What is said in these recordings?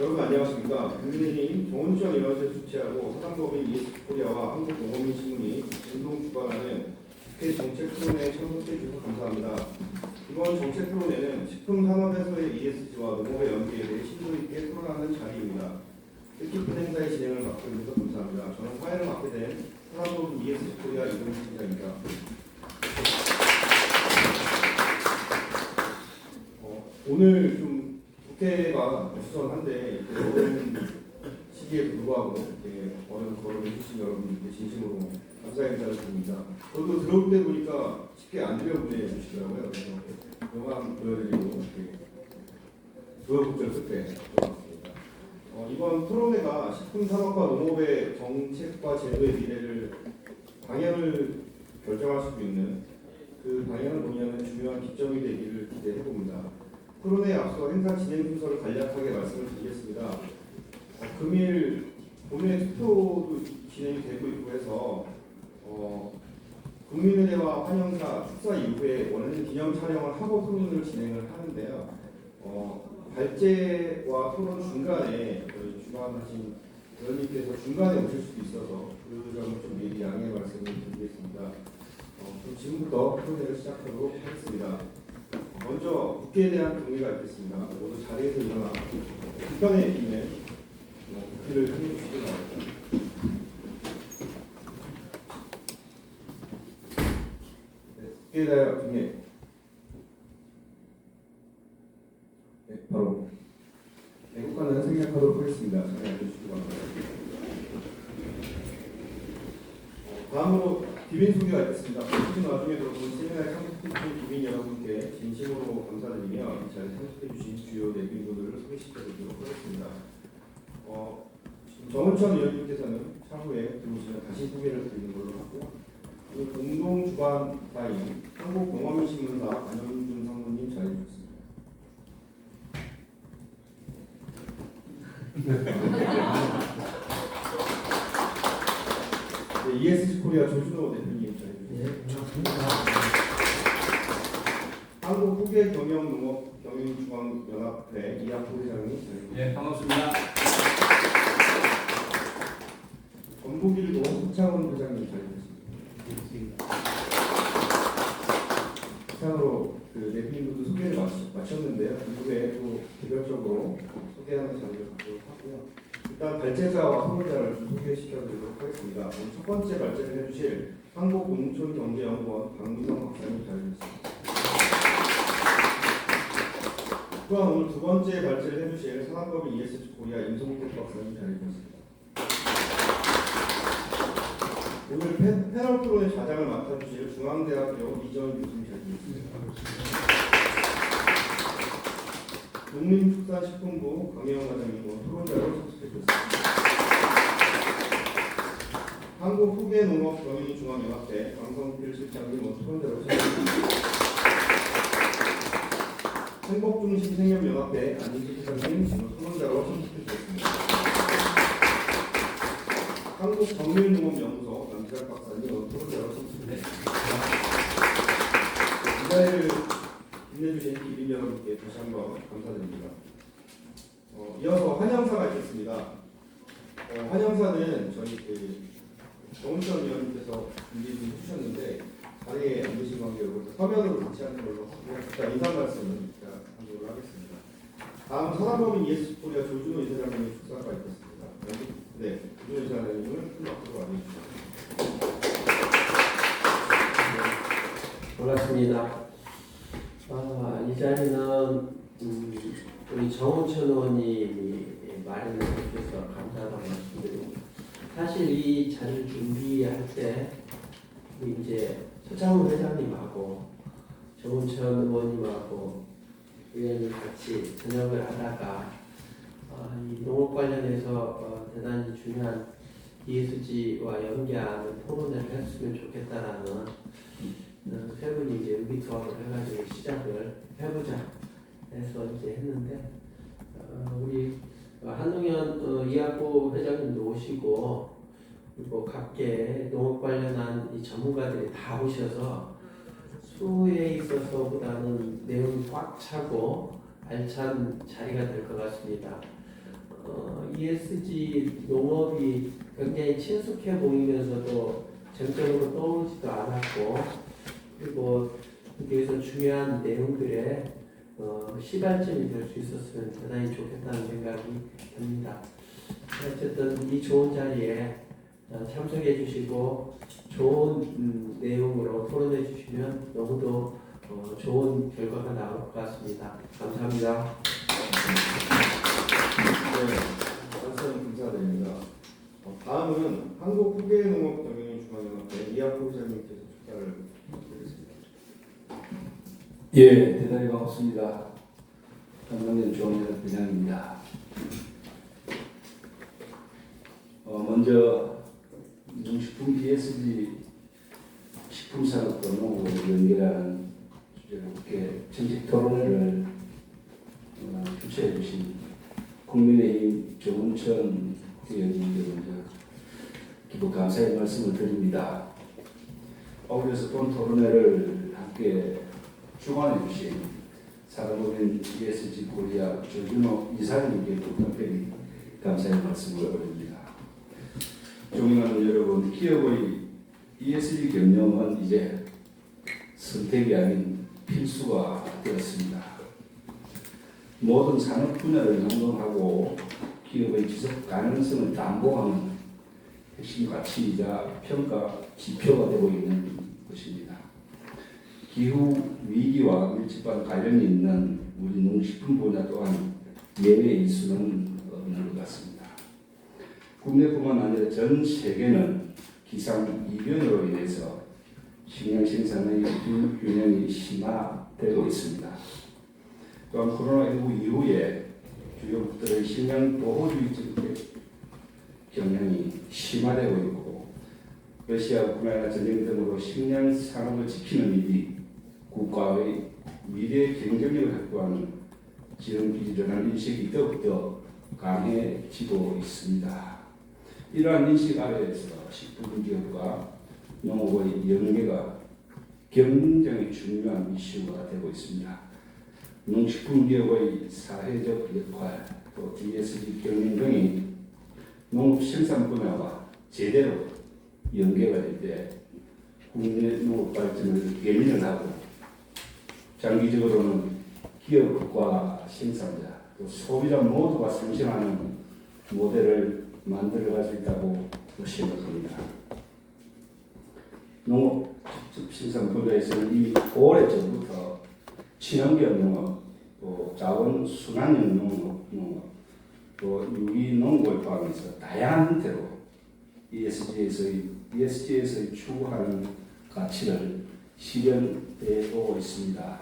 여러분 안녕하십니까. 국민의힘 정원청 의원을 주최하고 사단법인 ES코리아와 한국농업민신문이 공동 주관하는 국회 정책 토론회에 참석해 주셔서 감사합니다. 이번 정책 토론회는 식품 산업에서의 ESG와 농업의 연계에 대해 심도 있게 토론하는 자리입니다. 뜻깊은 행사의 진행을 맡고 있어서 감사합니다. 저는 사회를 맡게 된 사단법인 ES코리아 이동식 기자입니다. 오늘 좀 국회가 부선한데 어려운 시기에 불구하고 어려운 걸음을 해주신 여러분께 진심으로 감사의 인사를 드립니다. 저도 들어올 때 보니까 쉽게 안 들려보내 주시더라고요. 그래서 영상 보여드리고 우여곡절 끝에 들어왔습니다. 이번 토론회가 식품산업과 농업의 정책과 제도의 미래를 방향을 결정할 수 있는 그 방향을 논의하는 중요한 기점이 되기를 기대해봅니다. 토론회에 앞서 행사 진행 순서를 간략하게 말씀을 드리겠습니다. 금일 본회 투표도 진행이 되고 있고 해서 국민의대와 환영사 축사 이후에 원래는 기념 촬영을 하고 토론을 진행을 하는데요. 발제와 토론 중간에 저희 주관하신 의원님께서 중간에 오실 수도 있어서 그 점을 좀 미리 양해 말씀을 드리겠습니다. 그럼 지금부터 토론회를 시작하도록 하겠습니다. 먼저 국회에 대한 동의가 있겠습니다. 모두 자리에서 일어나 불편에 있는 국회를 해주시기 바랍니다. 국회에 대한 동의. 바로 애국가는 생략하도록 하겠습니다. 자리 앉으시기 바랍니다. 다음으로 비빈 소개가 있겠습니다. 바쁘신 와중에 들어온 세미나에 참석해주신 비빈 여러분께 진심으로 감사드리며 이 자리에 참석해주신 주요 내빈분들을 소개시켜드리도록 하겠습니다. 정은천 의원님께서는 차후에 들어오시면 다시 소개를 드리는 걸로 하고요. 공동 주관사인 한국농업민신문사 안영준 상무님 자리해 주셨습니다. 네, ESG코리아 조준호 대표님 자리해주셨습니다. 한국후계경영농업경영중앙연합회 이학호 회장님 자리해주셨습니다. 네, 반갑습니다. 전북일보 서창원 회장님 자리해주셨습니다. 이상으로 내빈분도 소개를 마쳤는데요. 이후에 또 개별적으로 소개하는 자리를 갖도록 하고요. 일단 발제자와 토론자를 좀 소개시켜드리도록 하겠습니다. 첫 번째 발제를 해주실 한국농촌경제연구원 박민성 박사님 자리해주셨습니다. 또한 오늘 두 번째 발제를 해주실 산업법인 ESG코리아 임성택 박사님 자리해주셨습니다. 오늘 패널 토론의 좌장을 맡아주실 중앙대학교 이전 교수님 자리해주셨습니다. 농림축산식품부 강혜영 과장님 토론자로 참석해주셨습니다. 한국후계농업경영중앙연합회 강성필 실장님 토론자로 참석해주셨습니다. 행복중심생명연합회 안진수 회장님 토론자로 참석해주셨습니다. 한국정밀농업연구소 남지락 박사님 토론자로 참석해주셨습니다. 이 자리를 빛내주신 기린 여러분께 다시 한번 감사드립니다. 이어서 환영사가 있겠습니다. 환영사는 저희 정은천 의원님께서 준비해 주셨는데 자리에 앉으신 관계로 화면으로 같이 하는 걸로 하고 일단 인사 말씀을 하도록 하겠습니다. 다음 사단법인 ES코리아 조준호 이사장님의 축사가 있겠습니다. 네, 조준호 이사장님을 큰 박수로 맞이해주십니다. 반갑습니다. 이 자리는 우리 정은천 의원님이 마련해 주셔서 감사하다고 말씀드리고, 사실 이 자리를 준비할 때 이제 서창훈 회장님하고 정은천 의원님하고 의원님 같이 저녁을 하다가 이 농업 관련해서 대단히 중요한 ESG와 연계하는 토론회를 했으면 좋겠다라는 세 분이 이제 의기투합을 해가지고 시작을 해보자 해서 이제 했는데, 우리 한동현 이학호 회장님도 오시고, 그리고 각계 농업 관련한 이 전문가들이 다 오셔서 수에 있어서보다는 내용이 꽉 차고 알찬 자리가 될 것 같습니다. ESG 농업이 굉장히 친숙해 보이면서도 전적으로 떠오르지도 않았고, 그리고 여기에서 중요한 내용들의 시발점이 될 수 있었으면 대단히 좋겠다는 생각이 듭니다. 어쨌든 이 좋은 자리에 참석해 주시고 좋은 내용으로 토론해 주시면 너무도 좋은 결과가 나올 것 같습니다. 감사합니다. 네, 말씀 감사드립니다. 다음은 한국후계농업경영중앙연합회 이학호 회장님께서 축사를 드리겠습니다. 예, 대단히 반갑습니다. 한국연 중앙연합 회장입니다. 먼저 농식품 ESG 식품산업과 농업을 연결하는 주제로 이렇게 정책 토론회를 주최해 주신 국민의힘 정운천 의원님께 먼저 기부 감사의 말씀을 드립니다. 어울려서 본 토론회를 함께 주관해 주신 사람법인 ESG 코리아 조준호 이사님께 특별히 감사의 말씀을 올립니다. 존경하는 여러분, 기업의 ESG 경영은 이제 선택이 아닌 필수가 되었습니다. 모든 산업 분야를 연동하고 기업의 지속 가능성을 담보하는 핵심 가치이자 평가 지표가 되고 있는 것입니다. 기후 위기와 밀접한 관련이 있는 우리 농식품 분야 또한 예외일 수는 없는 것 같습니다. 국내뿐만 아니라 전 세계는 기상 이변으로 인해서 식량 생산의 불균형이 심화되고 있습니다. 또한 코로나19 이후에 주요 국들의 식량 보호주의적 경향이 심화되고 있고, 러시아 우크라이나 전쟁 등으로 식량 산업을 지키는 일이 국가의 미래 경쟁력을 확보하는 지름길이라는 인식이 더욱더 강해지고 있습니다. 이러한 인식 아래에서 식품기업과 농업의 연계가 굉장히 중요한 이슈가 되고 있습니다. 농식품기업의 사회적 역할, 또 ESG 경영 등이 농업 생산 분야와 제대로 연계가 될 때 국내 농업 발전을 예민하고 장기적으로는 기업과 생산자, 또 소비자 모두가 상생하는 모델을 만들어갈 수 있다고 생각합니다. 농업 직접 생산 분야에서는 이미 오래전부터 친환경 농업, 또 자원 순환형 농업, 또 유기농업을 포함해서 다양한 형태로 ESG에서의 추구하는 가치를 실현해 오고 있습니다.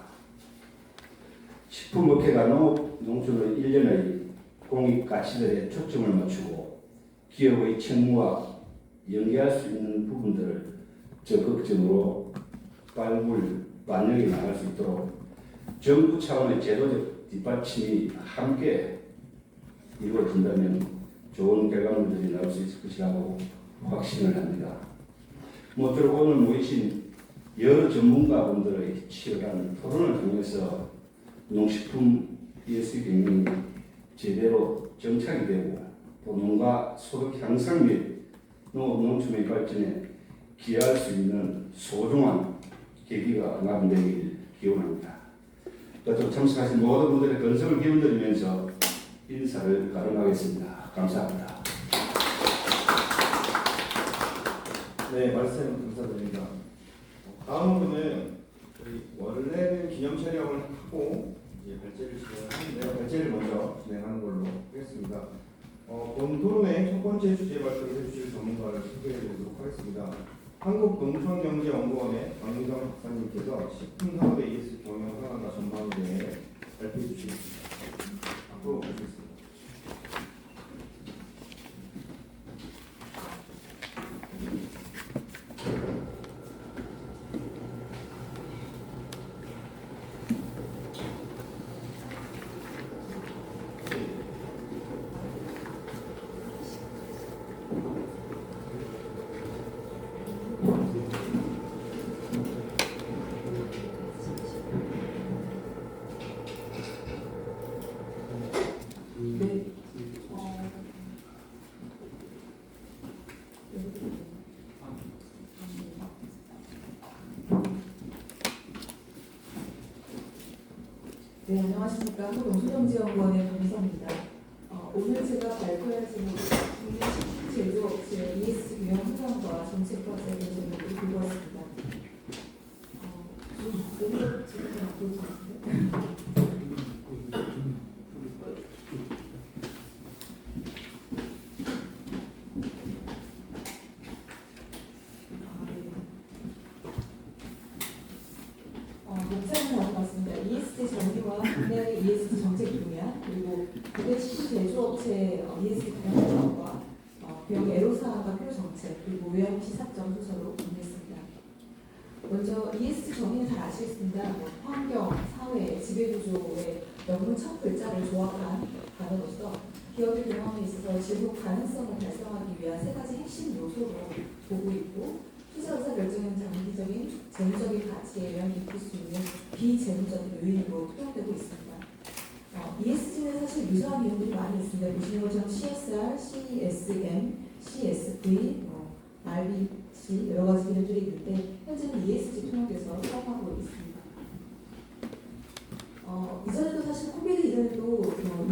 식품업계가 농촌의 일련의 공익 가치들에 초점을 맞추고 기업의 책무와 연계할 수 있는 부분들을 적극적으로 반영해 나갈 수 있도록 정부 차원의 제도적 뒷받침이 함께 이루어진다면 좋은 결과물들이 나올 수 있을 것이라고 확신을 합니다. 모쪼록 오늘 모이신 여러 전문가분들의 치열한 토론을 통해서 농식품 ESG 경영이 제대로 정착이 되고 또 농가 소득 향상 및 농업 농촌의 발전에 기여할 수 있는 소중한 계기가 마련되길 기원합니다. 또 참석하신 모든 분들의 건성을 기원드리면서 인사를 가름하겠습니다. 감사합니다. 네, 말씀 감사드립니다. 다음 분은 저희 원래는 기념 촬영을 하고 이제 발제를 진행하는데요. 발제를 먼저 진행하는 걸로 하겠습니다. 본 토론의 첫 번째 주제 발표를 해주실 전문가를 소개해드리도록 하겠습니다. 한국농촌경제연구원의 박민경 박사님께서 식품산업의 ESG 경영 상황과 전망에 대해 발표해 주시겠습니다. 앞으로 모시겠습니다. 네, 안녕하십니까. 한국농수정지연구원의 박미성입니다. 오늘 제가 발표할 제목은 국내 식품 제조업체 ESG 규정 현황과 정책과 제도 제목을 들고 왔습니다. 오늘 제가 좀 앞으로 좀 목차는 다음 같습니다. ESG 정의와 국내 ESG 정책 분야, 그리고 국내 식품 제조업체 ESG 규정 현황과 규정 애로사항과 필요 정책, 그리고 요약 시사점 순서로 공개했습니다. 먼저 ESG 정의는 잘 아시겠습니다. 환경, 사회, 지배구조의 명분 첫 글자를 조합한 단어로서 기업의 경영에 있어서 지속 가능성을 달성하기 위한 세 가지 핵심 요소로 보고 있고, 투자 의사 결정은 장기적인 재무적인 가치에 영향을 미칠 수 있는 비재무적인 요인으로 투영되고 있습니다. ESG는 사실 유사한 이름들이 많이 있습니다. 보시는 것처럼 CSR, CSM, CSV, RBC 여러 가지 이름들이 있는데 현재는 ESG 통역에서 사용하고 있습니다. 이전에도 사실 코비드 이전에도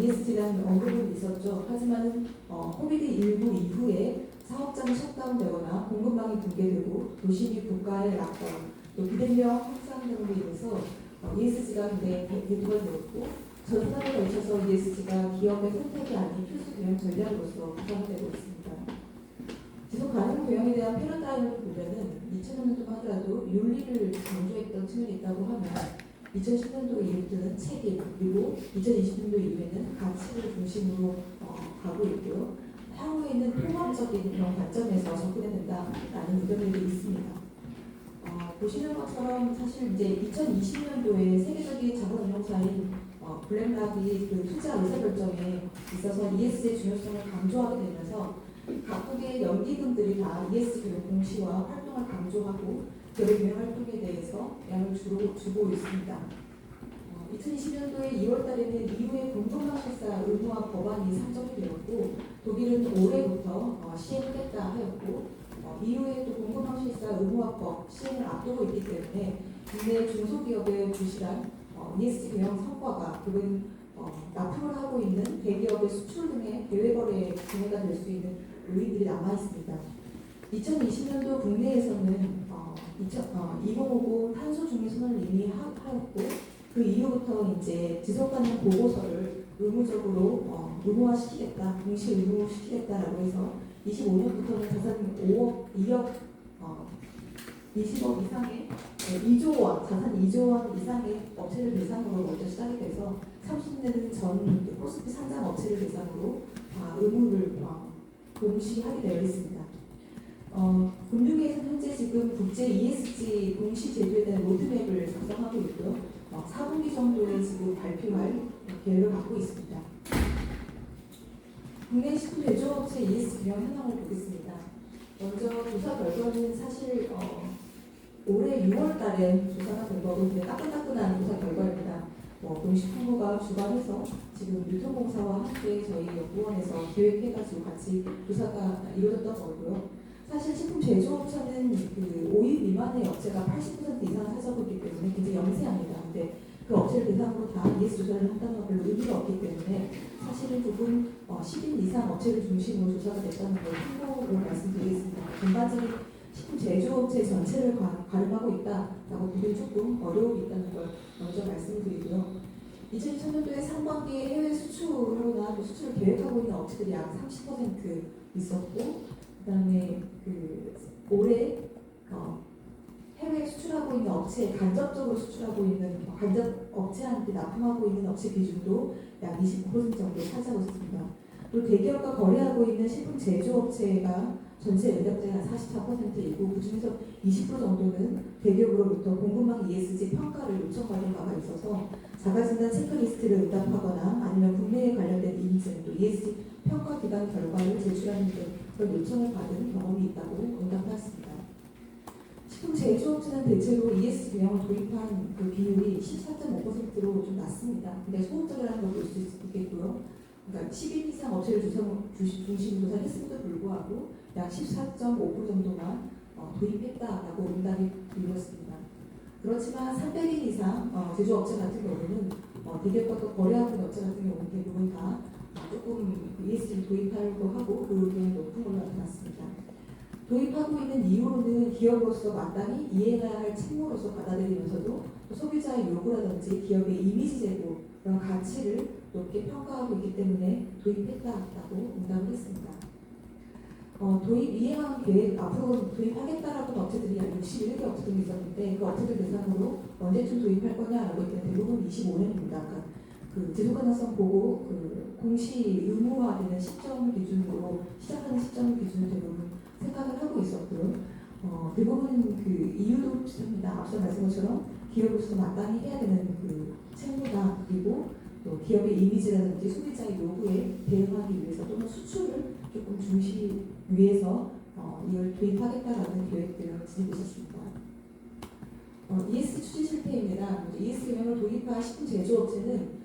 ESG에 대한 언급은 있었죠. 하지만 코비드19 이후에 사업장이 셧다운되거나 공급망이 붕괴되고 도시 및 국가의 락다운, 또 비대면 확산 등으로 인해서 ESG가 굉장히 대두가 되었고 전산에 걸쳐서 ESG가 기업의 선택이 아닌 필수 경영 전략으로서 구성되고 있습니다. 지속 가능 경영에 대한 패러다임을 보면은 2000년도만 하더라도 윤리를 강조했던 측면이 있다고 하면 2010년도 이후부터는 책임, 그리고 2020년도 이후에는 가치를 중심으로 가고 있고요. 향후에는 통합적인 그런 관점에서 접근해야 된다라는 의견들이 있습니다. 보시는 것처럼 사실 이제 2020년도에 세계적인 자본운용사인 블랙락이 그 투자 의사결정에 있어서 ESG의 중요성을 강조하게 되면서 각국의 연기금들이 다 ESG 교육 공시와 활동을 강조하고 기업의 경영 활동에 대해서 양을 주고 있습니다. 2020년도에 2월 달에는 EU의 공동방식사 의무화 법안이 상정이 되었고 독일은 올해부터 시행하겠다 하였고 EU의 또 공동방식사 의무화법 시행을 앞두고 있기 때문에 국내 중소기업의 부실한 ESG 경영 성과가 혹은 납품을 하고 있는 대기업의 수출 등의 대외거래에 기회가 될 수 있는 요인들이 남아 있습니다. 2020년도 국내에서는 2050 탄소 중립 선언을 이미 하였고 그 이후부터 이제 지속가능 보고서를 의무적으로 의무화시키겠다, 공시 의무시키겠다라고 해서 25년부터는 자산 20억 이상의 2조 원, 자산 2조 원 이상의 업체를 대상으로 먼저 시작이 돼서 30년에는 전 코스피 상장 업체를 대상으로 의무를 공시하게 되어 있습니다. 금융위에서는 현재 지금 국제 ESG 공시 제도에 대한 로드맵을 작성하고 있고요. 4분기 정도에 지금 발표할 계획을 갖고 있습니다. 국내 식품 제조업체 ESG 경영 현황을 보겠습니다. 먼저 조사 결과는 사실 올해 6월 달에 조사가 된 거고 근데 따끈따끈한 조사 결과입니다. 농식품부가 주관해서 지금 유통공사와 함께 저희 연구원에서 기획해가지고 같이 조사가 이루어졌던 거고요. 사실 식품 제조업체는 그 5인 미만의 업체가 80% 이상을 차지하고 있기 때문에 굉장히 영세합니다. 근데 그 업체를 대상으로 다 ESG 조사를 한다는 건 별로 의미가 없기 때문에 사실은 조금 10인 이상 업체를 중심으로 조사가 됐다는 걸 참고로 말씀드리겠습니다. 전반적인 식품 제조업체 전체를 가름하고 있다라고 보기엔 조금 어려움이 있다는 걸 먼저 말씀을 드리고요. 2020년도에 상반기에 해외 수출로나 또 수출을 계획하고 있는 업체들이 약 30% 있었고 그다음에 올해 해외 수출하고 있는 업체, 간접적으로 수출하고 있는 간접 업체한테 납품하고 있는 업체 비중도 약 29% 정도 차지하고 있습니다. 그리고 대기업과 거래하고 있는 식품 제조업체가 전체 연력자의 한 44%이고 그중에서 20% 정도는 대기업으로부터 공급망 ESG 평가를 요청받은 바가 있어서 자가진단 체크리스트를 응답하거나 아니면 국내에 관련된 인증 또 ESG 평가 기관 결과를 제출하는 등 그런 요청을 받은 경험이 있다고 응답하였습니다. 식품 제조업체는 대체로 ESG 규정을 도입한 그 비율이 14.5%로 좀 낮습니다. 근데 소극적이라는 걸 볼 수 있겠고요. 그러니까 10인 이상 업체를 중심으로 조사했음에도 불구하고 약 14.5% 정도만 도입했다라고 응답이 이루어졌습니다. 그렇지만 300인 이상 제조업체 같은 경우는 대기업과 또 거래하고 있는 업체 같은 경우는 대부분 다 조금 ESG를 도입하려고 하고 그 비용이 높은 걸로 나타났습니다. 도입하고 있는 이유로는 기업으로서 마땅히 이해해야 할 책무로서 받아들이면서도 또 소비자의 요구라든지 기업의 이미지 제고 그런 가치를 높게 평가하고 있기 때문에 도입했다라고 응답을 했습니다. 도입 이행한 계획 앞으로 도입하겠다라고 업체들이 약 61개 업체들이 있었는데 그 업체들 대상으로 언제쯤 도입할 거냐라고 했더니 대부분 25년입니다. 그러니까 그 지속가능성 보고 그 공시 의무화되는 시점 기준으로 시작하는 시점 기준을 대부분 생각을 하고 있었고요. 대부분 그 이유도 비슷합니다. 앞서 말씀한 것처럼 기업으로서 마땅히 해야 되는 그 책무다. 그리고 또 기업의 이미지라든지 소비자의 요구에 대응하기 위해서 또는 수출을 조금 중시 위해서 이걸 도입하겠다라는 계획들을 지니고 있었습니다. ESG 추진 실태입니다. ESG 경영을 도입한 식품 제조업체는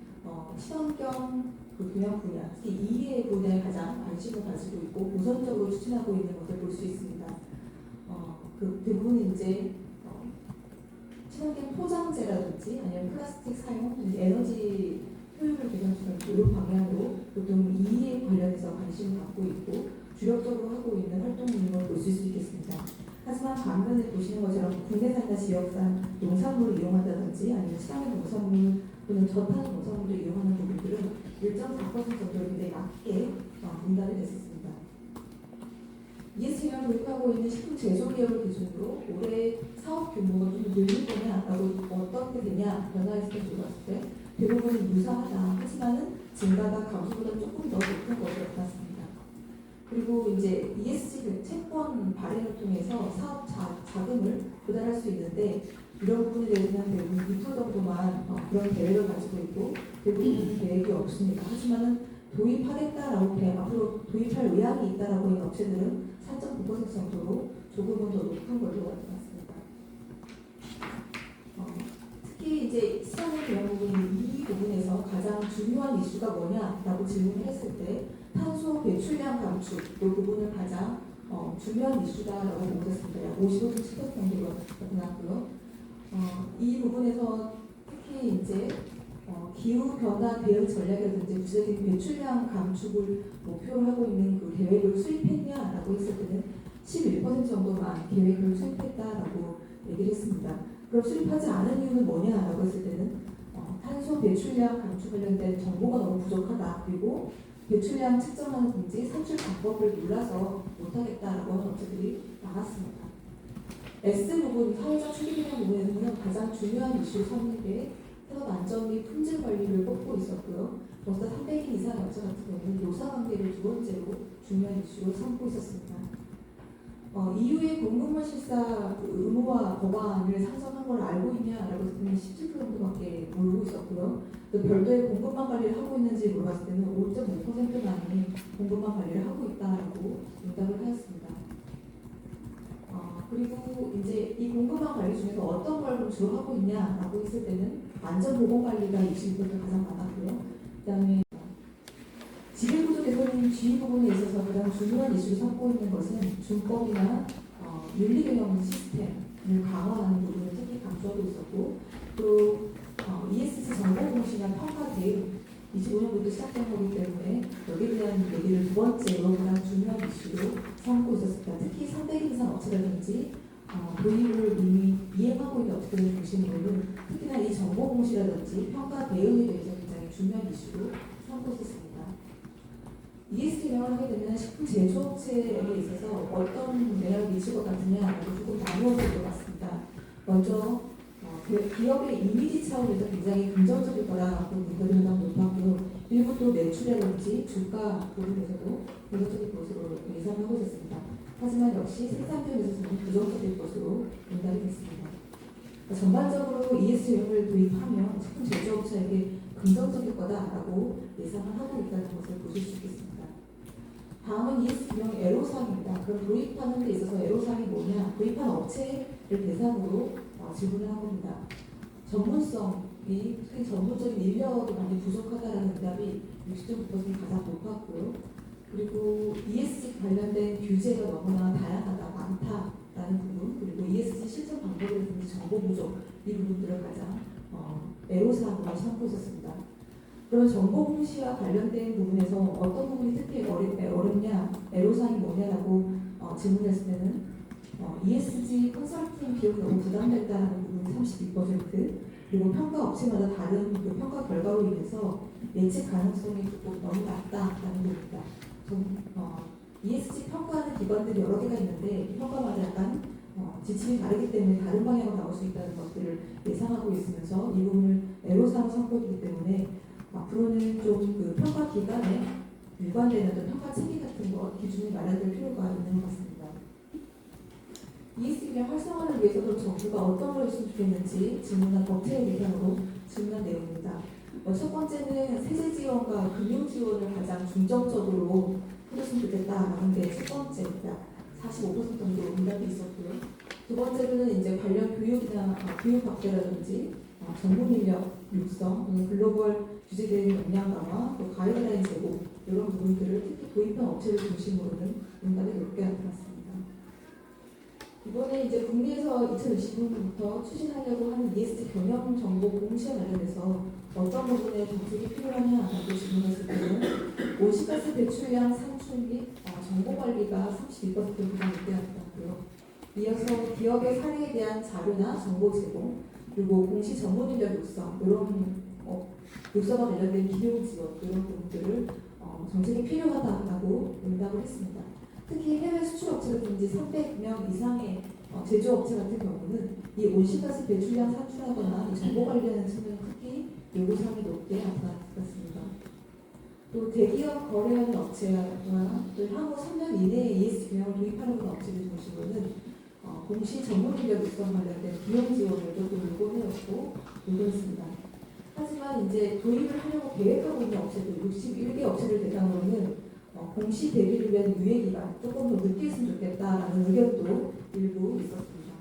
친환경 그 경영 분야, 특히 이해 분야에 가장 관심을 가지고 있고 우선적으로 추진하고 있는 것을 볼 수 있습니다. 그 대부분 이제 친환경 포장재라든지 아니면 플라스틱 사용, 에너지 효율을 개선하는 이런 방향으로 보통 이해 관련해서 관심을 갖고 있고 주력적으로 하고 있는 활동인 걸 볼 수 있겠습니다. 하지만 반면에 보시는 것처럼 국내산이나 지역산 농산물을 이용한다든지 아니면 친환경 농산물 또는 저탄 농산물을 이용하는 부분들은 1.4% 정도로 굉장히 낮게 응답이 됐었습니다. ESG를 도입하고 있는 식품 제조 기업을 기준으로 올해 사업 규모가 좀 늘릴 거냐라고 어떻게 되냐 변화했을 때 물어봤을 때 대부분 유사하다. 하지만은 증가가 감소보다 조금 더 높은 것으로 나타났습니다. 그리고 이제 ESG 채권 발행을 통해서 사업 자금을 조달할 수 있는데 이런 부분에 대해서는 대부분 2% 정도만 그런 계획을 가지고 있고 대부분 계획이 없습니다. 하지만은 도입하겠다라고 앞으로 도입할 의향이 있다라고 하는 업체들은 4.9% 정도로 조금은 더 높은 걸로 나타났습니다. 특히 이제 시장의 경영 부분이 이 부분에서 가장 중요한 이슈가 뭐냐라고 질문을 했을 때 탄소 배출량 감축 이 부분을 가장 중요한 이슈다라고 보고 있습니다. 55.7% 정도로 나타났고요. 이 부분에서 특히 이제 기후 변화 대응 전략이라든지 구체적인 배출량 감축을 목표로 하고 있는 그 계획을 수립했냐라고 했을 때는 11% 정도만 계획을 수립했다라고 얘기를 했습니다. 그럼 수립하지 않은 이유는 뭐냐라고 했을 때는 탄소 배출량 감축 관련된 정보가 너무 부족하다. 그리고 배출량 측정하는지 산출 방법을 몰라서 못하겠다라고 하는 업체들이 많았습니다. S 부분, 사회적 책임이라는 부분에서는 가장 중요한 이슈를 삼는 게 산업 안전 및 품질 관리를 꼽고 있었고요. 벌써 300인 이상 업체 같은 경우는 노사관계를 두 번째로 중요한 이슈로 삼고 있었습니다. EU의 공급물 실사 의무화 법안을 상정한 걸 알고 있냐라고 했을 때는 17% 정도밖에 모르고 있었고요. 또 별도의 공급망 관리를 하고 있는지 물어봤을 때는 5.5%만이 공급망 관리를 하고 있다라고 응답을 하였습니다. 그리고 이제 이 공급망 관리 중에서 어떤 걸 주로 하고 있냐라고 했을 때는 안전보건관리가 22% 가장 많았고요. 그다음에 지배구조 개선 지휘 부분에 있어서 가장 중요한 이슈를 삼고 있는 것은 준법이나 윤리경영 시스템을 강화하는 부분을 특히 강조하고 있었고 또 ESG 정보공시나 평가 대응 25년부터 시작된 거기 때문에 여기에 대한 얘기를 두 번째로 가장 중요한 이슈로 삼고 있었습니다. 특히 300인 이상 업체라든지 도입을 이미 이행하고 있는 업체들을 중심으로는 특히나 이 정보공시라든지 평가 대응에 대해서 굉장히 중요한 이슈로 삼고 있었습니다. ESG 경영을 하게 되면 식품 제조업체에 있어서 어떤 영향을 미칠 것 같으냐라고 조금 나누어서 물어봤습니다. 먼저 기업의 이미지 차원에서 굉장히 긍정적일 거라고 의견이 높았고요. 일부 또 매출이라든지 주가 부분에서도 긍정적일 것으로 예상하고 있었습니다. 하지만 역시 생산면에서는 부정적일 것으로 응답이 됐습니다. 전반적으로 ESG 경영을 도입하면 식품 제조업체에게 긍정적일 거다라고 예상을 하고 있다는 것을 보실 수 있겠습니다. 다음은 ESG 경영 애로사항입니다. 그럼 도입하는 데 있어서 애로사항이 뭐냐? 도입한 업체를 대상으로 질문을 한 겁니다. 전문성이 특히 전문적인 인력이 많이 부족하다는 응답이 60.9% 가장 높았고요. 그리고 ESG 관련된 규제가 너무나 다양하다, 많다라는 부분, 그리고 ESG 실천 방법이라든지 정보 부족 이 부분들을 가장 애로사항으로 삼고 있었습니다. 그런 정보 공시와 관련된 부분에서 어떤 부분이 특히 어렵냐, 애로사항이 뭐냐라고 질문했을 때는 ESG 컨설팅 비용이 너무 부담된다는 부분이 32%, 그리고 평가 업체마다 다른 그 평가 결과로 인해서 예측 가능성이 너무 낮다라는 겁니다. ESG 평가하는 기관들이 여러 개가 있는데 이 평가마다 약간 지침이 다르기 때문에 다른 방향으로 나올 수 있다는 것들을 예상하고 있으면서 이 부분을 애로사항 선포이기 때문에 앞으로는 좀 그 평가 기관에 일관되는 어떤 평가 체계 같은 거 기준이 마련될 필요가 있는 것 같습니다. ESG 기업 활성화를 위해서도 정부가 어떤 걸 했으면 좋겠는지 질문한 법제의 대상으로 질문한 내용입니다. 첫 번째는 세제 지원과 금융 지원을 가장 중점적으로 해줬으면 좋겠다라는 게 첫 번째입니다. 45% 정도 응답이 있었고요. 두 번째로는 이제 관련 교육이나 교육 확대라든지 전문 인력 육성, 글로벌 규제된 역량 강화, 또 가이드라인 제공 이런 부분들을 특히 도입한 업체를 중심으로는 응답이 높게 나타났습니다. 이번에 이제 국내에서 2020년부터 추진하려고 하는 ESG 경영 정보 공시와 관련해서 어떤 부분에 정책이 필요하냐라고 질문했을 때는 온실가스 배출량 산출 및 정보 관리가 32% 가장 높게 나타났고요. 이어서 기업의 사례에 대한 자료나 정보 제공, 그리고 공시 전문 인력 육성 이런 육성과 관련된 기능 지원 이런 부분들을 정책이 필요하다고 응답을 했습니다. 특히 해외 수출 업체라든지 300명 이상의 제조업체 같은 경우는 이 온실가스 배출량 산출하거나 이 정보 관리하는 측면 특히 요구사항이 높게 나타났습니다. 또 대기업 거래하는 업체와 또 향후 3년 이내에 ESG 경영을 도입하는 업체들 중심으로는 공시 전문 인력 육성 관련된 비용 지원을 조금 요구해왔고 요구했습니다. 하지만 이제 도입을 하려고 계획하고 있는 업체들 61개 업체들 대상으로는 공시 대비를 위한 유예기간 조금 더 늦게 했으면 좋겠다라는 의견도 일부 있었습니다.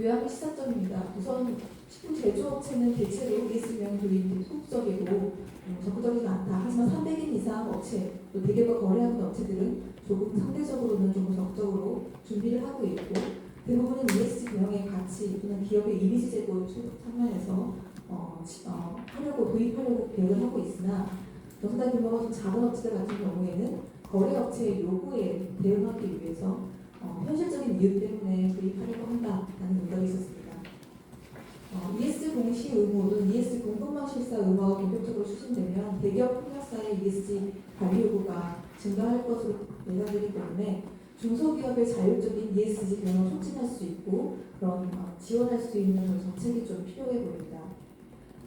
요약의 시사점입니다. 우선 식품 제조업체는 대체로 ESG 경영 도입이 소극적이고 적극적이지 않다. 하지만 300인 이상 업체, 또 대기업과 거래하는 업체들은 조금 상대적으로는 좀 적극적으로 준비를 하고 있고 대부분은 ESG 경영의 가치 또는 기업의 이미지 제고 측면에서 도입하려고 계획을 하고 있으나 경상당 규모가 좀 작은 업체들 같은 경우에는 거래 업체의 요구에 대응하기 위해서 현실적인 이유 때문에 도입하려고 한다라는 의견이 있었습니다. ESG 공시 의무 또는 ESG 공급망 실사 의무가 본격적으로 추진되면 대기업 협력사의 ESG 관리 요구가 증가할 것으로 예상되기 때문에 중소기업의 자율적인 ESG 경영을 촉진할 수 있고 그런 지원할 수 있는 그런 정책이 좀 필요해 보입니다.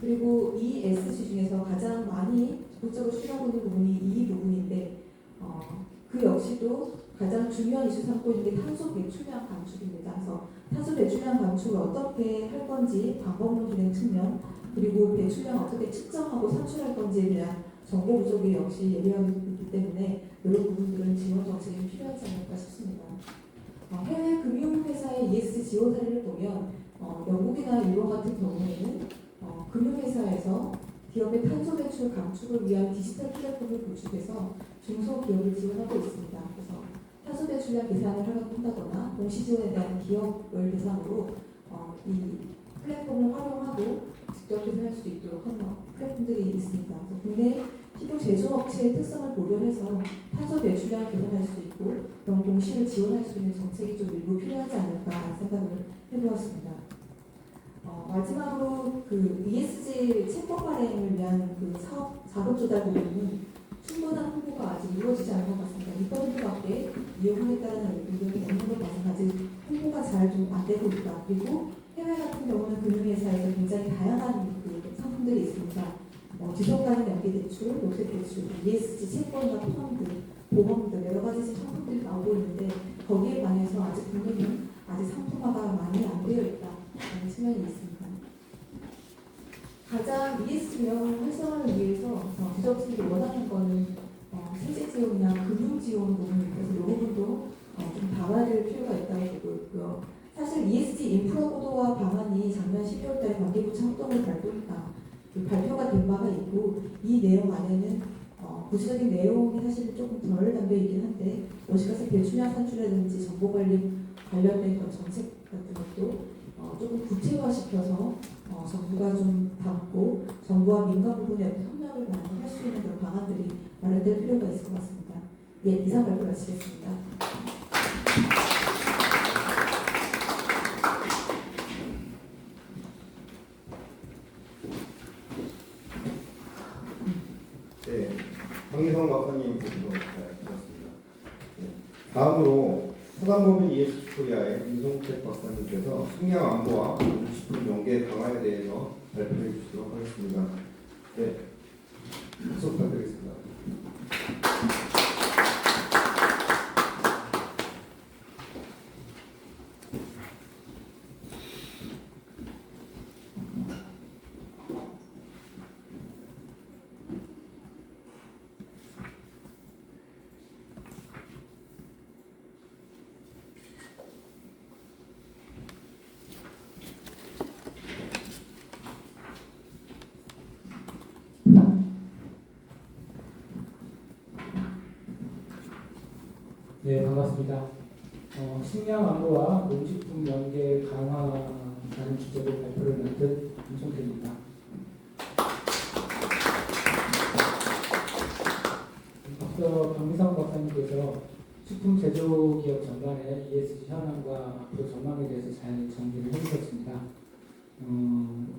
그리고 ESG 중에서 가장 많이 적극적으로 추진하고 있는 부분이 이 부분인데 그 역시도 가장 중요한 이슈 삼고 있는 게 탄소 배출량 감축입니다. 그래서 탄소 배출량 감축을 어떻게 할 건지 방법론적인 측면 그리고 배출량 어떻게 측정하고 산출할 건지에 대한 정보 부족이 역시 예외가 있기 때문에 이런 부분들은 지원 정책이 필요하지 않을까 싶습니다. 해외 금융회사의 ESG 지원 사례를 보면 영국이나 일본 같은 경우에는 금융회사에서 기업의 탄소 배출 감축을 위한 디지털 플랫폼을 구축해서 중소기업을 지원하고 있습니다. 그래서 탄소 배출량 계산을 한다거나 동시 지원에 대한 기업을 대상으로 이 플랫폼을 활용하고 직접 계산할 수 있도록 하는 플랫폼들이 있습니다. 그래서 국내 식품 제조업체의 특성을 고려해서 탄소 배출량을 계산할 수 있고 그런 동시를 지원할 수 있는 정책이 좀 일부 필요하지 않을까 생각을 해보았습니다. 마지막으로 그 ESG 채권 발행을 위한 그 사업 자금 조달 부분은 충분한 홍보가 아직 이루어지지 않은 것 같습니다. 2%밖에 이용하겠다는 의견이 없는 것 같아서 아직 홍보가 잘 좀 안 되고 있다. 그리고 해외 같은 경우는 금융회사에서 굉장히 다양한 그 상품들이 있습니다. 지속가능 연기 대출, 녹색 대출, ESG 채권과 펀드, 보험들 여러 가지 상품들이 나오고 있는데 거기에 반해서 아직 국내는 아직 상품화가 많이 안 되어 있다는 측면이 있습니다. 가장 ESG 경영을 활성화를 위해서 제조업체들이 원하는 거는 세제 지원이나 금융 지원 부분입니다. 그래서 이 부분도 좀 담아야 될 필요가 있다고 보고 있고요. 사실 ESG 인프라 고도화 방안이 작년 12월달에 관계부 창동을 발표가 된 바가 있고 이 내용 안에는 구체적인 내용이 사실 조금 덜 담겨 있긴 한데 온실가스 배출량 산출이라든지 정보 관리 관련된 그런 정책 같은 것도 조금 구체화시켜서 정부가 좀 담고 정부와 민간 부분의 협력을 많이 할 수 있는 그런 방안들이 마련될 필요가 있을 것 같습니다. 예, 이상 발표 마치겠습니다. 네, 강미성 박사님 보시고 잘 들었습니다. 네, 다음으로 사단법인 ESG 코리아의 임성택 박사님께서 식량 안보와 식품 연계 강화에 대해서 발표해 주시도록 하겠습니다. 네, 박수 부탁드리겠습니다. 네, 반갑습니다. 식량 안보와 농식품 연계 강화라는 주제로 발표를 맡은 임성태입니다. 앞서 박미상 박사님께서 식품 제조 기업 전반의 ESG 현황과 앞으로 전망에 대해서 잘 정리를 해주셨습니다.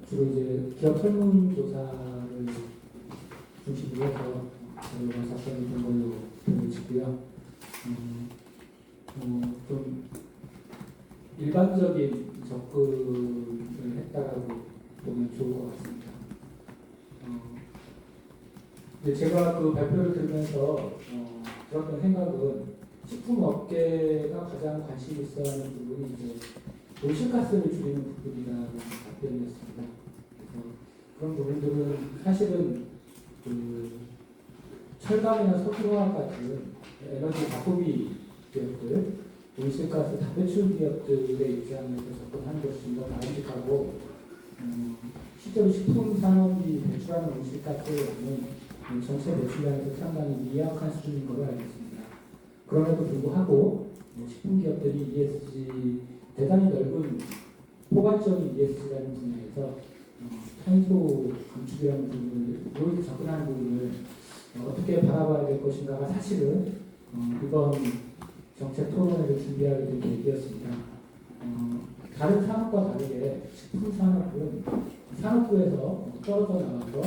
주로 이제 기업 설문조사를 중심으로 해서 저희가 작성이 된 걸로 보여지고요. 좀 일반적인 접근을 했다라고 보면 좋을 것 같습니다. 근데 제가 그 발표를 들으면서 들었던 생각은 식품업계가 가장 관심 있어 하는 부분이 이제 온실가스를 줄이는 부분이라는 답변이었습니다. 그래서 그런 부분들은 사실은 그 철강이나 석유화학 같은 에너지 다소비 기업들, 온실가스 다배출 기업들의 입장에서 접근하는 것이 좀 더 바람직하고, 실제로 식품 산업이 배출하는 온실가스는 전체 배출량에서 상당히 미약한 수준인 것으로 알고 있습니다. 그럼에도 불구하고 식품 기업들이 ESG 대단히 넓은 포괄적인 ESG라는 분야에서 탄소 감축이라는 부분을 접근하는 부분을 어떻게 바라봐야 될 것인가가 사실은 이번 정책 토론회를 준비하게 된 계기였습니다. 다른 산업과 다르게 식품 산업은 산업부에서 떨어져 나와서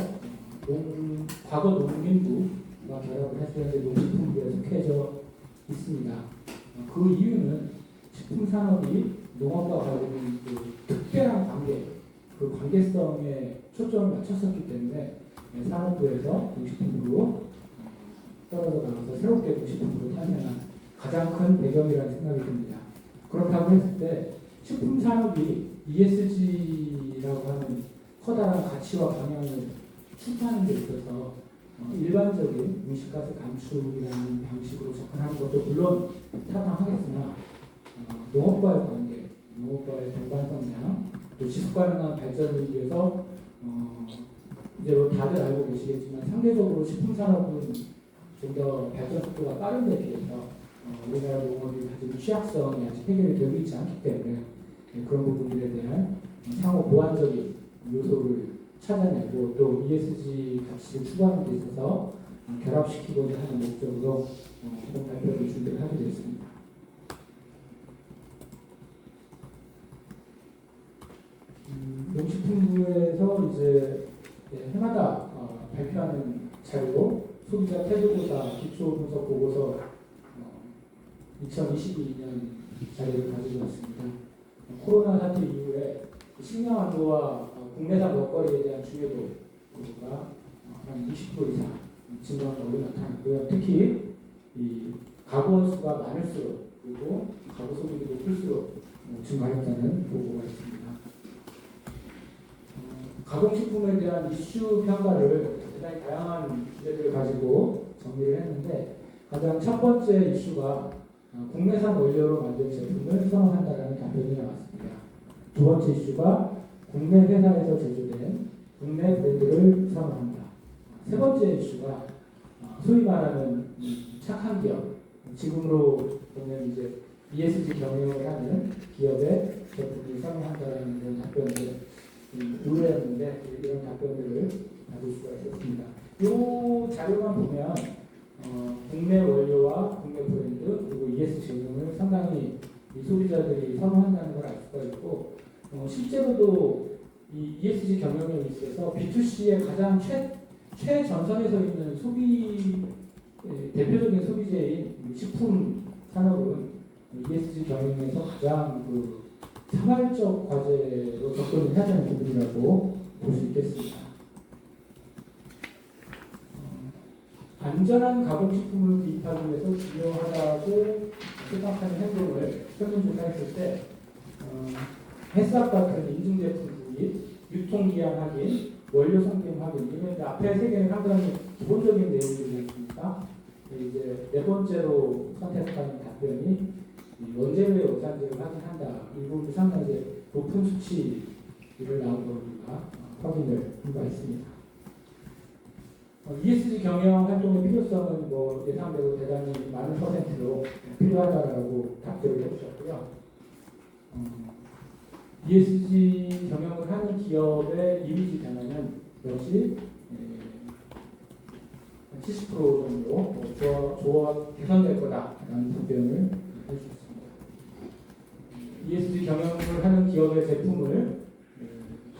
과거 농림부와 결합을 했었는데 농식품부에 속해져 있습니다. 그 이유는 식품 산업이 농업과 가지는 그 특별한 관계, 그 관계성에 초점을 맞췄었기 때문에 산업부에서 농식품부로 떨어져 나와서 새롭게 농식품부로 탄생한 가장 큰 배경이라는 생각이 듭니다. 그렇다고 했을 때 식품 산업이 ESG라고 하는 커다란 가치와 방향을 추구하는 데 있어서 일반적인 온실가스 감축이라는 방식으로 접근하는 것도 물론 타당하겠으나 농업과의 관계, 농업과의 동반 성장, 또 지속 가능한 발전을 위해서 이제 다들 알고 계시겠지만 상대적으로 식품 산업은 좀 더 발전 속도가 빠른 데 비해서 우리나라 농업이 가진 취약성이 아직 해결이 되고 있지 않기 때문에 그런 부분들에 대한 상호 보완적인 요소를 찾아내고 또 ESG 가치를 추구하는 데 있어서 결합시키고자 하는 목적으로 이번 발표를 준비를 하게 되었습니다. 농식품부에서 이제 해마다 발표하는 자료 소비자 태도조사 기초분석 보고서 2022년 자료를 가지고 있습니다. 코로나 사태 이후에 식량 안보와 국내산 먹거리에 대한 중요도가 한 20% 이상 증가한 걸로 나타났고요. 특히 이 가구 수가 많을수록 그리고 가구 소비도 높을수록 증가했다는 보고가 있습니다. 가공식품에 대한 이슈 평가를 대단히 다양한 주제들을 가지고 정리를 했는데 가장 첫 번째 이슈가 국내산 원료로 만든 제품을 선호한다라는 답변이 나왔습니다. 두 번째 이슈가 국내 회사에서 제조된 국내 브랜드를 선호한다. 세 번째 이슈가 소위 말하는 착한 기업, 지금으로 보면 이제 ESG 경영을 하는 기업의 제품을 선호한다라는 그런 답변인데 의뢰였는데 이런 답변들을 받을 수가 있었습니다. 이 자료만 보면 국내 원료와 국내 브랜드 그리고 ESG 운영을 상당히 이 소비자들이 선호한다는 걸 알 수가 있고 실제로도 이 ESG 경영에 있어서 B2C의 가장 최전선에 서 있는 대표적인 소비재인 식품 산업은 ESG 경영에서 가장 자발적 과제로 접근을 해야 되는 부분이라고 볼 수 있겠습니다. 안전한 가공식품을 구입하기 위해서 중요하다고 생각하는 행동을 설문조사했을 때 햇삭 같은 인증제품 구입, 유통기한 확인, 원료 성분 확인 이런 앞에 세 개는 상당히 기본적인 내용들이었습니다. 이제 네 번째로 선택하는 답변이 원재료의 원산지를 확인한다. 이 부분이 상당히 높은 수치를 나온 걸 우리가 확인을 한 바 있습니다. ESG 경영 활동의 필요성은 예상대로 대단히 많은 퍼센트로 필요하다라고 답변을 해주셨고요. ESG 경영을 하는 기업의 이미지 변화는 역시 70% 정도 개선될 거다라는 답변을 해주셨습니다. ESG 경영을 하는 기업의 제품을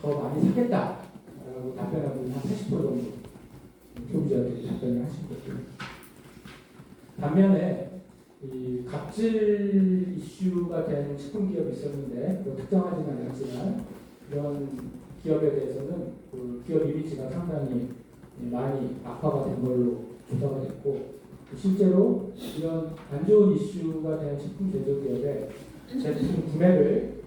더 많이 사겠다라고 답변한 분이 한 80% 정도 소비자들이 답변을 하신 거죠. 반면에 이 갑질 이슈가 된 식품 기업이 있었는데 특정하지는 않았지만 이런 기업에 대해서는 기업 이미지가 상당히 많이 악화가 된 걸로 조사가 됐고 실제로 이런 안 좋은 이슈가 된 식품 제조 기업의 제품 구매를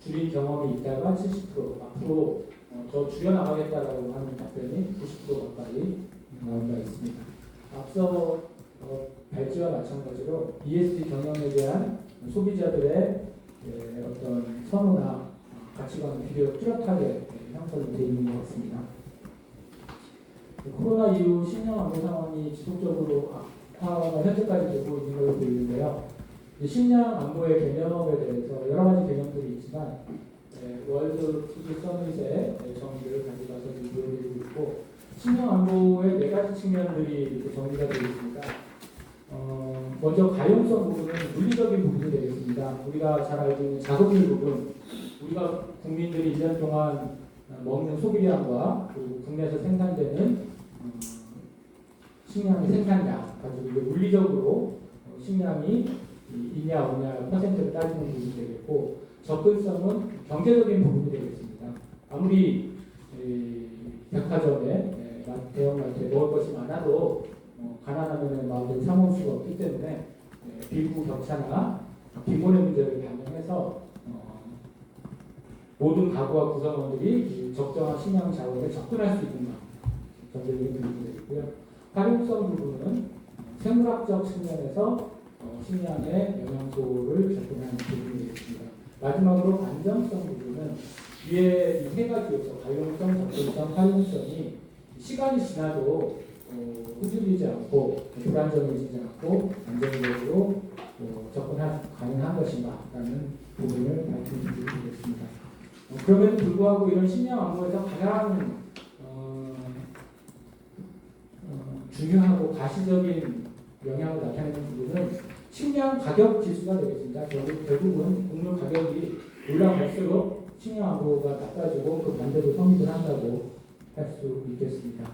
줄인 경험이 있다가 70% 앞으로 더 줄여나가겠다라고 하는 답변이 90% 가까이 나온 바 있습니다. 앞서 발제와 마찬가지로 ESG 경영에 대한 소비자들의 어떤 선호나 가치관은 비교적 뚜렷하게 형성되어 있는 것 같습니다. 코로나 이후 신형 안보 상황이 지속적으로 악화가 현재까지 되고 있는 걸로 보이는데요. 식량 안보의 개념에 대해서 여러 가지 개념들이 있지만 월드 푸드 서밋의 정의를 가져가서 보여드리고 있고 식량 안보의 네 가지 측면들이 이렇게 정리가 되어 있습니다. 먼저 가용성 부분은 물리적인 부분이 되겠습니다. 우리가 잘 알고 있는 자동률 부분, 우리가 국민들이 1년 동안 먹는 소비량과 그리고 국내에서 생산되는 식량의 생산량 가지고 이게 물리적으로 식량이 있냐 없냐 퍼센트를 따지는 부분이 되겠고 접근성은 경제적인 부분이 되겠습니다. 아무리 백화점에 대형마트에 먹을 것이 많아도 가난하면 마음대로 사 먹을 수가 없기 때문에 빈부 격차나 빈곤의 문제를 반영해서 모든 가구와 구성원들이 적정한 식량 자원에 접근할 수 있는 경제적인 부분이 되겠고요. 활용성 부분은 생물학적 측면에서 식량의 영양소를 접근하는 부분이 되겠습니다. 마지막으로 안정성 부분은 위에 이 세 가지 요소, 가용성, 접근성, 활용성이 시간이 지나도 흐지부지 않고 불안정해지지 않고 안정적으로 접근 가능한 것인가라는 부분을 말씀드리겠습니다. 그럼에도 불구하고 이런 식량 안보에서 가장 중요하고 가시적인 영향을 나타내는 부분은 식량 가격 지수가 되겠습니다. 결국은 곡물 가격이 올라갈수록 식량 안보가 나빠지고 그 반대로 성립을 한다고 할 수 있겠습니다.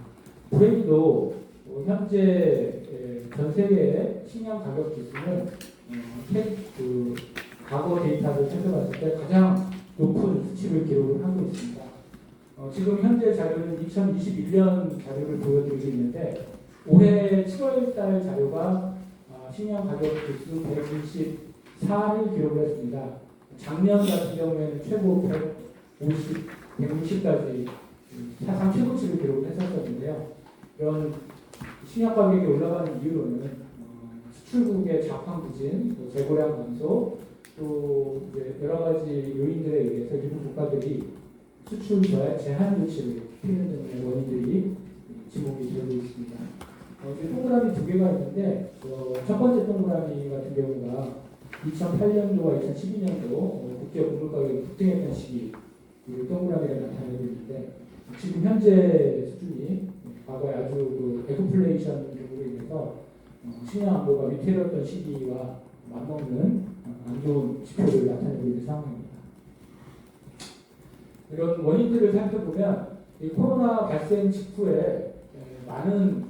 브레이도 현재 전 세계의 식량 가격 지수는 과거 데이터를 살펴봤을 때 가장 높은 수치를 기록을 하고 있습니다. 지금 현재 자료는 2021년 자료를 보여드리고 있는데 올해 7월달 자료가 식량 가격 지수 124를 기록을 했습니다. 작년 같은 경우에는 최고 160까지 사상 최고치를 기록을 했었는데요. 이런 식량 가격이 올라가는 이유로는 수출국의 자판 부진, 재고량 감소, 또 여러 가지 요인들에 의해서 일부 국가들이 수출 제한 조치를 피는 등의 원인들이 지목이 되고 있습니다. 지금 동그라미 두 개가 있는데 첫 번째 동그라미 같은 경우가 2008년도와 2012년도 국제 공급가격이 급등했던 시기 이 동그라미를 나타내고 있는데 지금 현재 수준이 과거에 아주 그 에그플레이션 등으로 인해서 식량 안보가 위태로웠던 시기와 맞먹는 안 좋은 지표를 나타내고 있는 상황입니다. 이런 원인들을 살펴보면 이 코로나 발생 직후에 많은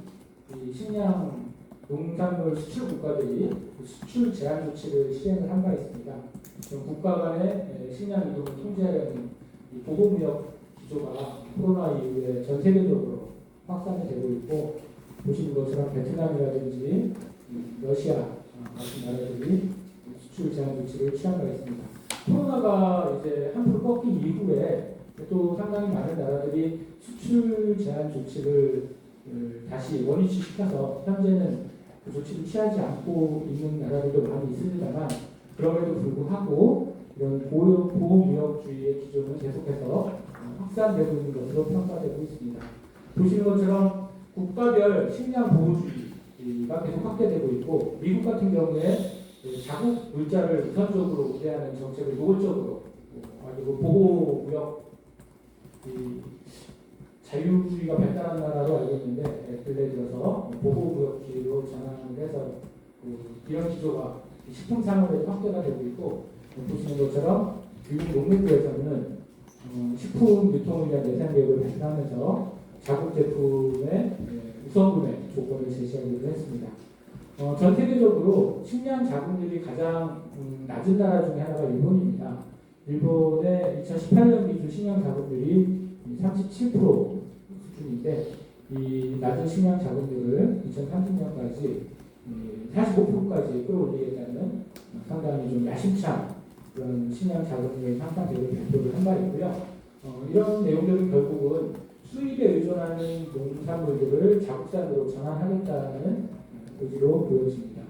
이 식량 농산물 수출 국가들이 수출 제한 조치를 시행을 한 바 있습니다. 국가 간의 식량 이동을 통제하려는 이 보호무역 기조가 코로나 이후에 전 세계적으로 확산이 되고 있고 보시는 것처럼 베트남이라든지 러시아 같은 나라들이 수출 제한 조치를 취한 바 있습니다. 코로나가 이제 한풀 꺾인 이후에 또 상당히 많은 나라들이 수출 제한 조치를 다시 원위치 시켜서 현재는 그 조치를 취하지 않고 있는 나라들도 많이 있습니다만 그럼에도 불구하고 이런 보호무역주의의 기조는 계속해서 확산되고 있는 것으로 평가되고 있습니다. 보시는 것처럼 국가별 식량 보호주의가 계속 확대되고 있고 미국 같은 경우에 자국 물자를 우선적으로 우대하는 정책을 노골적으로 그리고 보호무역 자유주의가 발달한 나라로 알고 있는데 근래 들어서 보호무역주의로 전환을 해서 이런 기조가 식품 산업에 확대가 되고 있고 보시는 것처럼 미국 농림부에서는 식품 유통을 위한 예산 계획을 발표하면서 자국 제품의 우선구매 조건을 제시하기로 했습니다. 전 세계적으로 식량 자국률이 가장 낮은 나라 중에 하나가 일본입니다. 일본의 2018년 기준 식량 자국률이 37% 수준인데 이 낮은 식량 자국률을 2030년까지 45%까지 끌어올리겠다는 상당히 좀 야심찬 그런 식량 자국률 향상 계획을 발표를 한 바 있고요. 이런 내용들은 결국은 수입에 의존하는 농산물들을 자국산으로 전환하겠다는 의지로 보여집니다.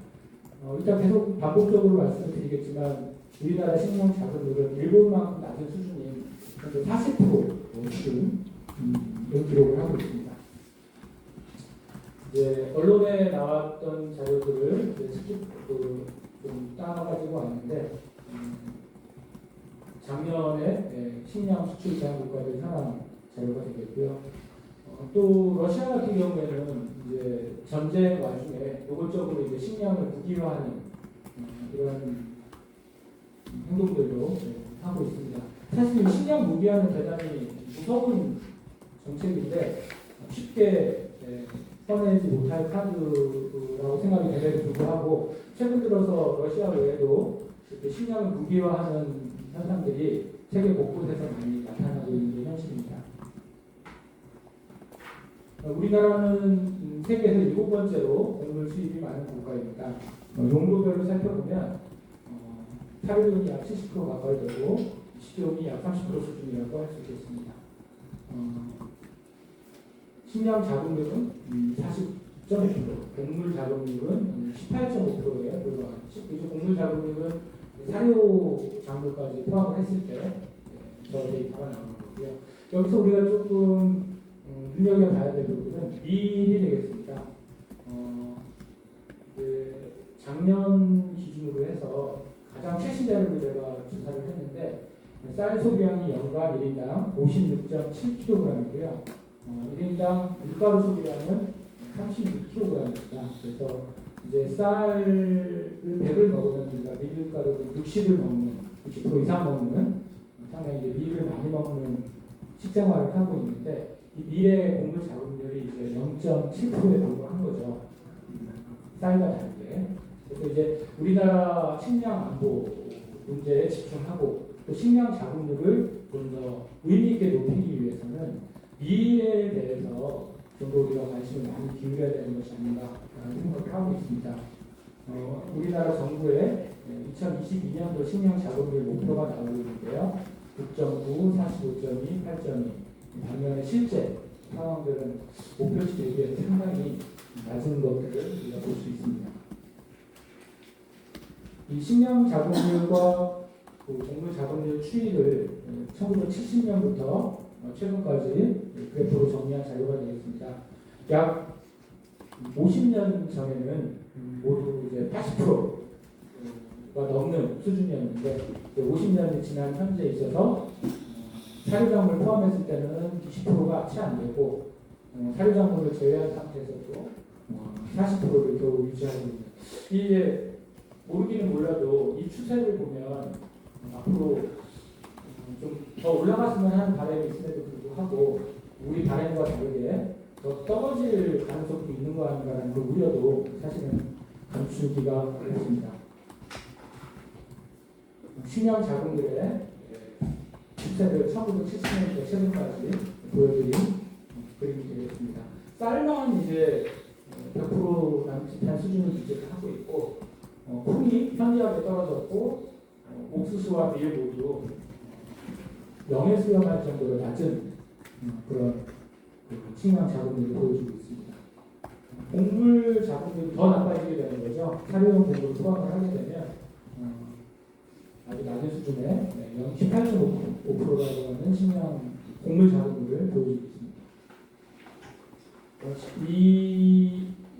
일단 계속 반복적으로 말씀을 드리겠지만 우리나라 식량 자국률은 일본만큼 낮은 수준인 현재 40% 수준 기록을 하고 있습니다. 이제 언론에 나왔던 자료들을 좀 따가지고 왔는데 작년에 식량 수출 제한 국가들 현황 자료가 되겠고요. 또 러시아 같은 경우에는 이제 전쟁 와중에 노골적으로 이제 식량을 무기화하는 이런 행동들도 하고 있습니다. 사실 식량 무기화는 대단히 무서운 정책인데 쉽게 꺼내지 못할 카드라고 생각이 됨에도 불구하고 최근 들어서 러시아 외에도 이렇게 식량을 무기화하는 현상들이 세계 곳곳에서 많이 나타나고 있는 게 현실입니다. 우리나라는 세계에서 7번째로 곡물 수입이 많은 국가입니다. 용도별로 살펴보면 사료용이 약 70% 가까이 되고 식용이 약 30% 수준이라고 할 수 있겠습니다. 식량 자급률은 40.1%, 곡물 자급률은 18.5%에 불과합니다. 곡물 자급률은 사료 작물까지 포함을 했을 때 저 데이터가 나오는 거고요. 여기서 우리가 조금 눈여겨봐야 될 부분은 밀이 되겠습니다. 작년 기준으로 해서 가장 최신 자료를 제가 조사를 했는데 쌀 소비량이 연간 1인당 56.7kg이고요. 1인당 밀가루 소비량은 36kg입니다. 그래서 이제 쌀을 100을 먹으면 우리가 밀가루를 60을 먹는, 60% 이상 먹는 상당히 이제 밀을 많이 먹는 식생활을 하고 있는데 이 밀의 곡물 자급률이 이제 0.7%에 불과한 거죠. 쌀과 다르게. 그래서 이제 우리나라 식량 안보 문제에 집중하고 또 식량 자급률을 좀 더 의미 있게 높이기 위해서는 밀에 대해서 좀 더 우리가 관심을 많이 기울여야 되는 것이 아닌가라는 생각을 하고 있습니다. 우리나라 정부의 2022년도 식량 자급률 목표가 나오고 있는데요. 9.9, 45.2, 8.2. 반면에 실제 상황들은 목표치 대비해 상당히 낮은 것들을 우리가 볼 수 있습니다. 이 식량 자급률과 곡물 자급률 추이를 1970년부터 최근까지 그래프로 정리한 자료가 되겠습니다. 약 50년 전에는 모두 이제 80%가 넘는 수준이었는데 50년이 지난 현재에 있어서 사료작물 포함했을 때는 20%가 채 안 되고 사료작물을 제외한 상태에서도 40%를 겨우 유지하고 있는 이게 모르기는 몰라도 이 추세를 보면 앞으로 좀 더 올라갔으면 하는 바람이 있음에도 불구하고 우리 바람과 다르게 더 떨어질 가능성도 있는 거 아닌가라는 그 우려도 사실은 감추기가 어렵습니다. 식량 자본들의 추세를 1970년부터 최근까지 보여드린 그림이 되겠습니다. 쌀만 이제 100% 남짓한 수준을 유지를 하고 있고 콩이 현저하게 떨어졌고 옥수수와 밀 모두 영해 수렴할 정도로 낮은 그런 식량 자본들을 보여주고 있습니다. 곡물 자본들이 더 나빠지게 되는 거죠. 사료용 곡물을 포함을 하게 되면 아주 낮은 수준의 18.5%라고 하는 식량 곡물 자본들을 보여주고 있습니다.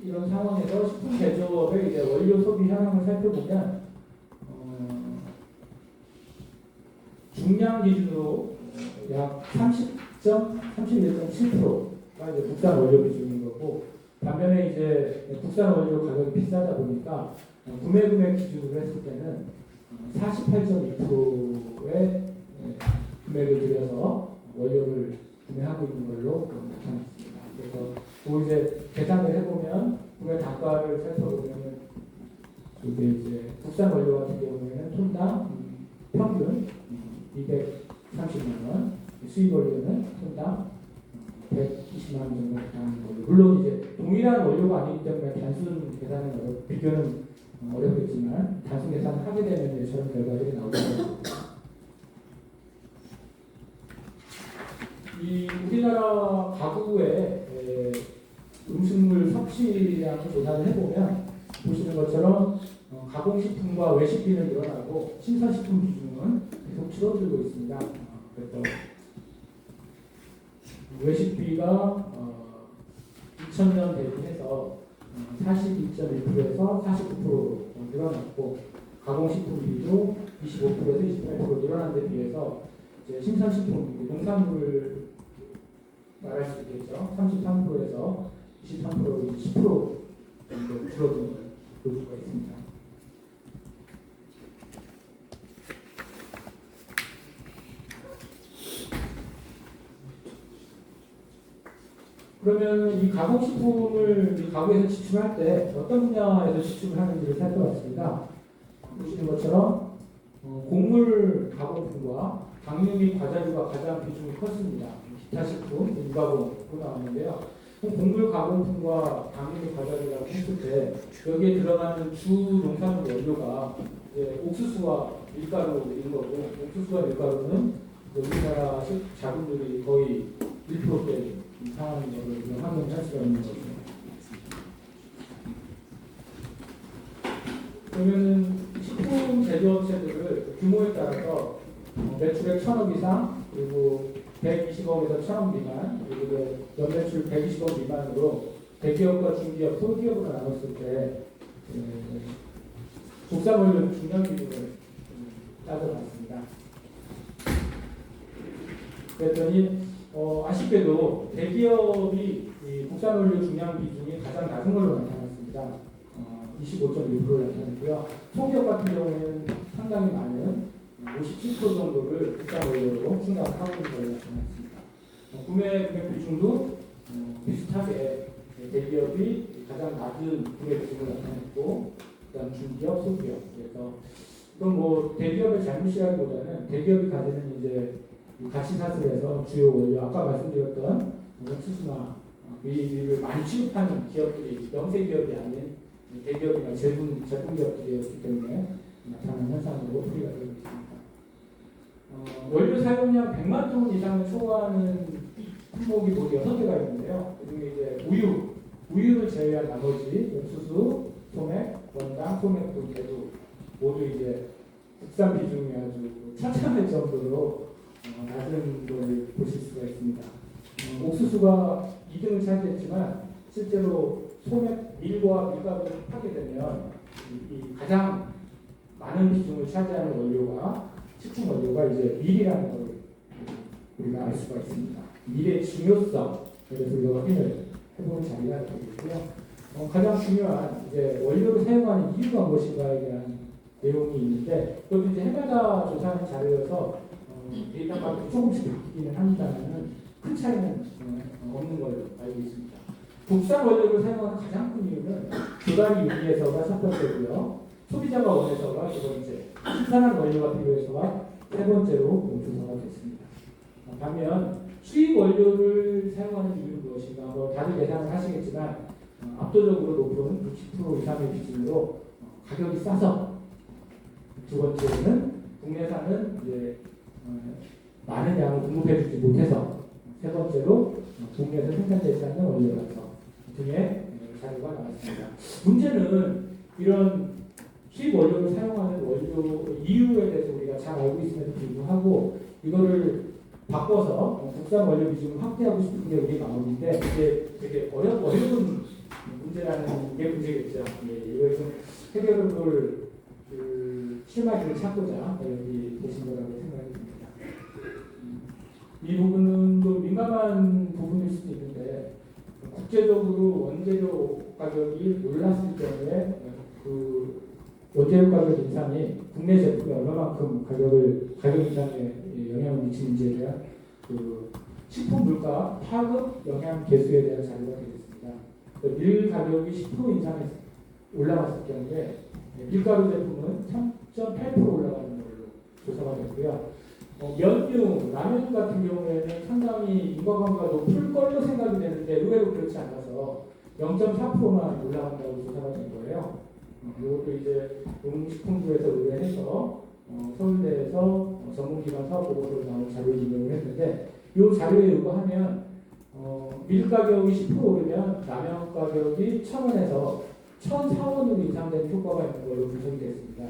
이런 상황에서 식품 제조업의 이제 원료 소비 현황을 살펴보면 중량 기준으로 약 31.7%가 이제 국산 원료 비중인 거고 반면에 이제 국산 원료 가격이 비싸다 보니까 구매 금액 기준으로 했을 때는 48.2%의 금액을 들여서 원료를 구매하고 있는 걸로 나타났습니다. 그래서 또 이제 계산을 해보면 구매 단가를 살펴보면 이게 이제 국산 원료 같은 경우에는 톤당 평균 230만 원, 수입 원료는 톤당 120만 원 정도 나오는 걸로. 물론 이제 동일한 원료가 아니기 때문에 단순 계산은 비교는 어렵겠지만 단순 계산을 하게 되면 이제 저런 결과들이 나오고 이 우리나라 가구의 음식물 섭취량을 조사를 해보면 보시는 것처럼 가공식품과 외식비는 늘어나고 신선식품 비중은 계속 줄어들고 있습니다. 그래서 외식비가 2000년 대비해서 42.1%에서 49% 늘어났고 가공식품비도 25%에서 28% 늘어난 데 비해서 이제 신선식품, 농산물을 말할 수 있겠죠. 33%에서 23%로 10% 정도 줄어든 걸 볼 수가 있습니다. 그러면 이 가공식품을 이 가구에서 지출할 때 어떤 분야에서 지출을 하는지를 살펴봤습니다. 보시는 것처럼 곡물 가공품과 당류 및 과자류가 가장 비중이 컸습니다. 기타 식품, 유가공으로 나왔는데요. 곡물 가공품과 당류 및 과자류라고 했을 때 여기에 들어가는 주 농산물 원료가 이제 옥수수와 밀가루인 거고 옥수수와 밀가루는 우리나라 자금률이 거의 1%대 상황인 것을 확인할 수가 있는 거죠. 그러면은 식품 제조업체들을 규모에 따라서 매출액 1,000억 이상 그리고 120억에서 1,000억 미만 그리고 연매출 120억 미만으로 대기업과 중기업, 소기업으로 나눴을 때 국산 원료 중량 비중을 따져봤습니다. 그랬더니 아쉽게도 대기업이 이 국산 원료 중량 비중이 가장 낮은 걸로 나타났습니다. 25.1%로 나타났고요. 소기업 같은 경우에는 상당히 많은 57% 정도를 국산 원료로 충당하고 있는 걸로 나타났습니다. 구매 금액 비중도 비슷하게 대기업이 가장 낮은 구매 비중을 나타냈고 그다음 중기업, 소기업. 그래서 이건 뭐 대기업의 잘못이라기보다는 대기업이 가지는 이제 가치 사슬에서 주요 원료 아까 말씀드렸던 옥수수나 밀을 많이 취급하는 기업들이 영세 기업이 아닌 대기업이나 제품 기업들이었기 때문에 나타나는 현상으로 풀이가 되고 있습니다. 원료 사용량 100만 톤 이상을 초과하는 품목이 모두 6개가 있는데요. 그중에 이제 우유를 제외한 나머지 옥수수, 소맥, 원당, 소맥 등 대도 모두 이제 국산 비중이 아주 처참할 정도로 낮은 것을 보실 수가 있습니다. 옥수수가 2등을 차지했지만 실제로 소매 밀과 밀가루를 합하게 되면 이 가장 많은 비중을 차지하는 원료가 식품 원료가 이제 밀이라는 걸 우리가 알 수가 있습니다. 밀의 중요성 그래서 우리가 확인을 해보는 자리가 되겠고요. 가장 중요한 이제 원료를 사용하는 이유가 무엇인가에 대한 내용이 있는데 그것도 이제 해마다 조사하는 자료여서 데이터가 조금씩 바뀌기는 합니다만 큰 차이는 없는 걸로 알고 있습니다. 국산 원료를 사용하는 가장 큰 이유는 조달이 유리해서가 첫 번째고요. 소비자가 원해서가 두 번째, 신선한 원료가 필요해서가 세 번째로 조사가 됐습니다. 반면 수입 원료를 사용하는 이유는 무엇인가? 뭐 다들 예상을 하시겠지만 압도적으로 높은 60% 이상의 비중으로 가격이 싸서 두 번째는 국내산은 이제 많은 양을 공급해주지 못해서 세 번째로 국내에서 생산되지 않는 원료라서 등의 자료가 나왔습니다. 문제는 이런 수입 원료를 사용하는 원료 이유에 대해서 우리가 잘 알고 있음에도 불구하고 이거를 바꿔서 국산 원료 비중을 확대하고 싶은 게 우리 마음인데 이게 되게 어려운 문제라는 게 문제겠죠. 이거에 좀 해결을 실마리를 찾고자 여기 계신 거라고 생각이 듭니다. 이 부분은 또 민감한 부분일 수도 있는데 국제적으로 원재료 가격이 올랐을 경우에 그 원재료 가격 인상이 국내 제품에 얼마만큼 가격 인상에 영향을 미치는지에 대한 그 식품 물가 파급 영향 계수에 대한 자료가 되겠습니다. 밀 가격이 10% 인상에 올라갔을 경우에 밀가루 제품은 3.8% 올라가는 걸로 조사가 됐고요. 면류, 라면 같은 경우에는 상당히 인과관계가 높을 걸로 생각이 되는데 의외로 그렇지 않아서 0.4%만 올라간다고 조사가 된 거예요. 이것도 이제 농식품부에서 의뢰해서 서울대에서 전문기관 사업보고서로 나온 자료를 인용을 했는데 이 자료에 의거하면 밀 가격이 10% 오르면 라면 가격이 1,000원에서 1,400원으로 인상되는 효과가 있는 걸로 분석이 됐습니다.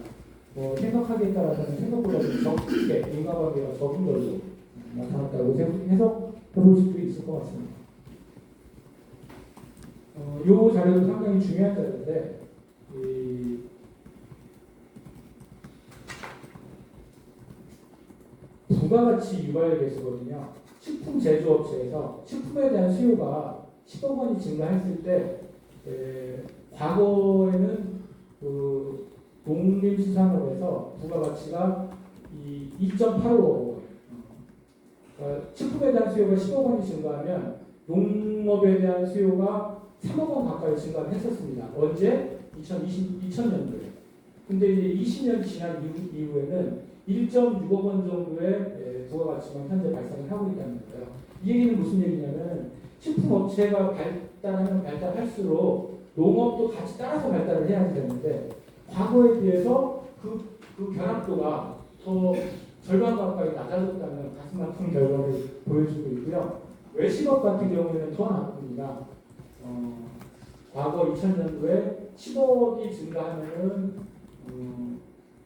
생각하기에 따라서는 생각보다 좀 적게 인과관계가 적은 걸로 나타났다고 해석해볼 수도 있을 것 같습니다. 이 자료도 상당히 중요한 자료인데 부가가치 유발 계수거든요. 식품 제조업체에서 식품에 대한 수요가 10억 원이 증가했을 때 과거에는 그 농림수산업에서 부가가치가 2.85 식품에 대한 수요가 10억 원이 증가하면 농업에 대한 수요가 3억 원 가까이 증가를 했었습니다. 언제? 2000년도에. 근데 이제 20년 지난 이후에는 1.6억 원 정도의 부가가치만 현재 발생을 하고 있다는 거예요. 이 얘기는 무슨 얘기냐면 식품업체가 발달하면 발달할수록 농업도 같이 따라서 발달을 해야 되는데 과거에 비해서 그 결합도가 더 절반 가까이 낮아졌다는 가슴 아픈 결과를 보여주고 있고요. 외식업 같은 경우에는 더 나쁩니다. 과거 2000년도에 10억이 증가하면은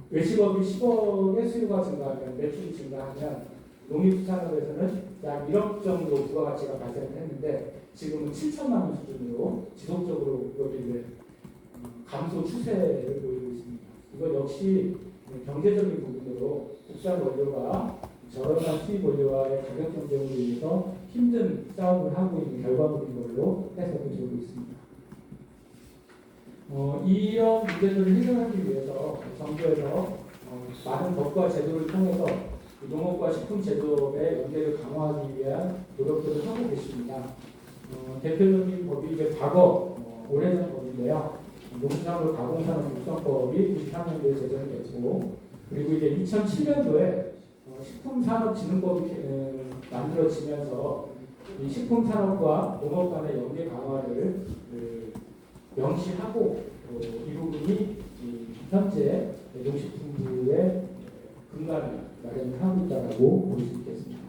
외식업이 10억의 수요가 증가하면 매출이 증가하면 농림수산업에서는 약 1억 정도 부가가치가 발생을 했는데 지금은 7천만 원 수준으로 지속적으로 이것이 이제 감소 추세를 보이고 있습니다. 이거 역시 경제적인 부분으로 국산 원료가 저렴한 수입 원료와의 가격 경쟁으로 인해서 힘든 싸움을 하고 있는 결과물인 걸로 해석이 되고 있습니다. 이런 문제들을 해결하기 위해서 정부에서 많은 법과 제도를 통해서 농업과 식품 제조업의 연계를 강화하기 위한 노력들을 하고 계십니다. 대표적인 법이 이제 과거 오래전 법인데요. 농수산물 가공산업 육성법이 93년도에 제정이 됐고 그리고 이제 2007년도에 식품산업진흥법이 만들어지면서 이 식품산업과 농업 간의 연계 강화를 명시하고 이 부분이 현재 농식품부의 근간을 마련을 하고 있다고 볼 수 있겠습니다.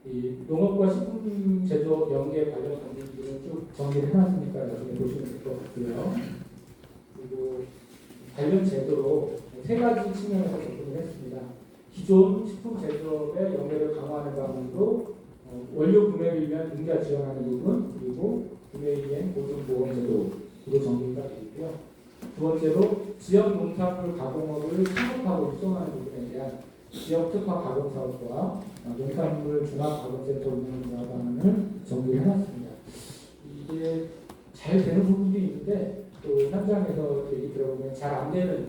이 농업과 식품 제조업 연계 관련 관계들은 쭉 정리를 해놨으니까 나중에 보시면 될 것 같고요. 그리고 관련 제도로 세 가지 측면에서 접근을 했습니다. 기존 식품 제조업의 연계를 강화하는 방안으로 원료 구매를 위한 융자 지원하는 부분, 그리고 구매이행 보증보험제도로 정리가 되어 있고요. 두 번째로 지역 농산물 가공업을 창업하고 육성하는 부분에 대한 지역 특화 가공사업과 농산물 종합가공센터 운영 방안을 정리해놨습니다. 이게 잘 되는 부분도 있는데 또 현장에서 얘기 들어보면 잘 안 되는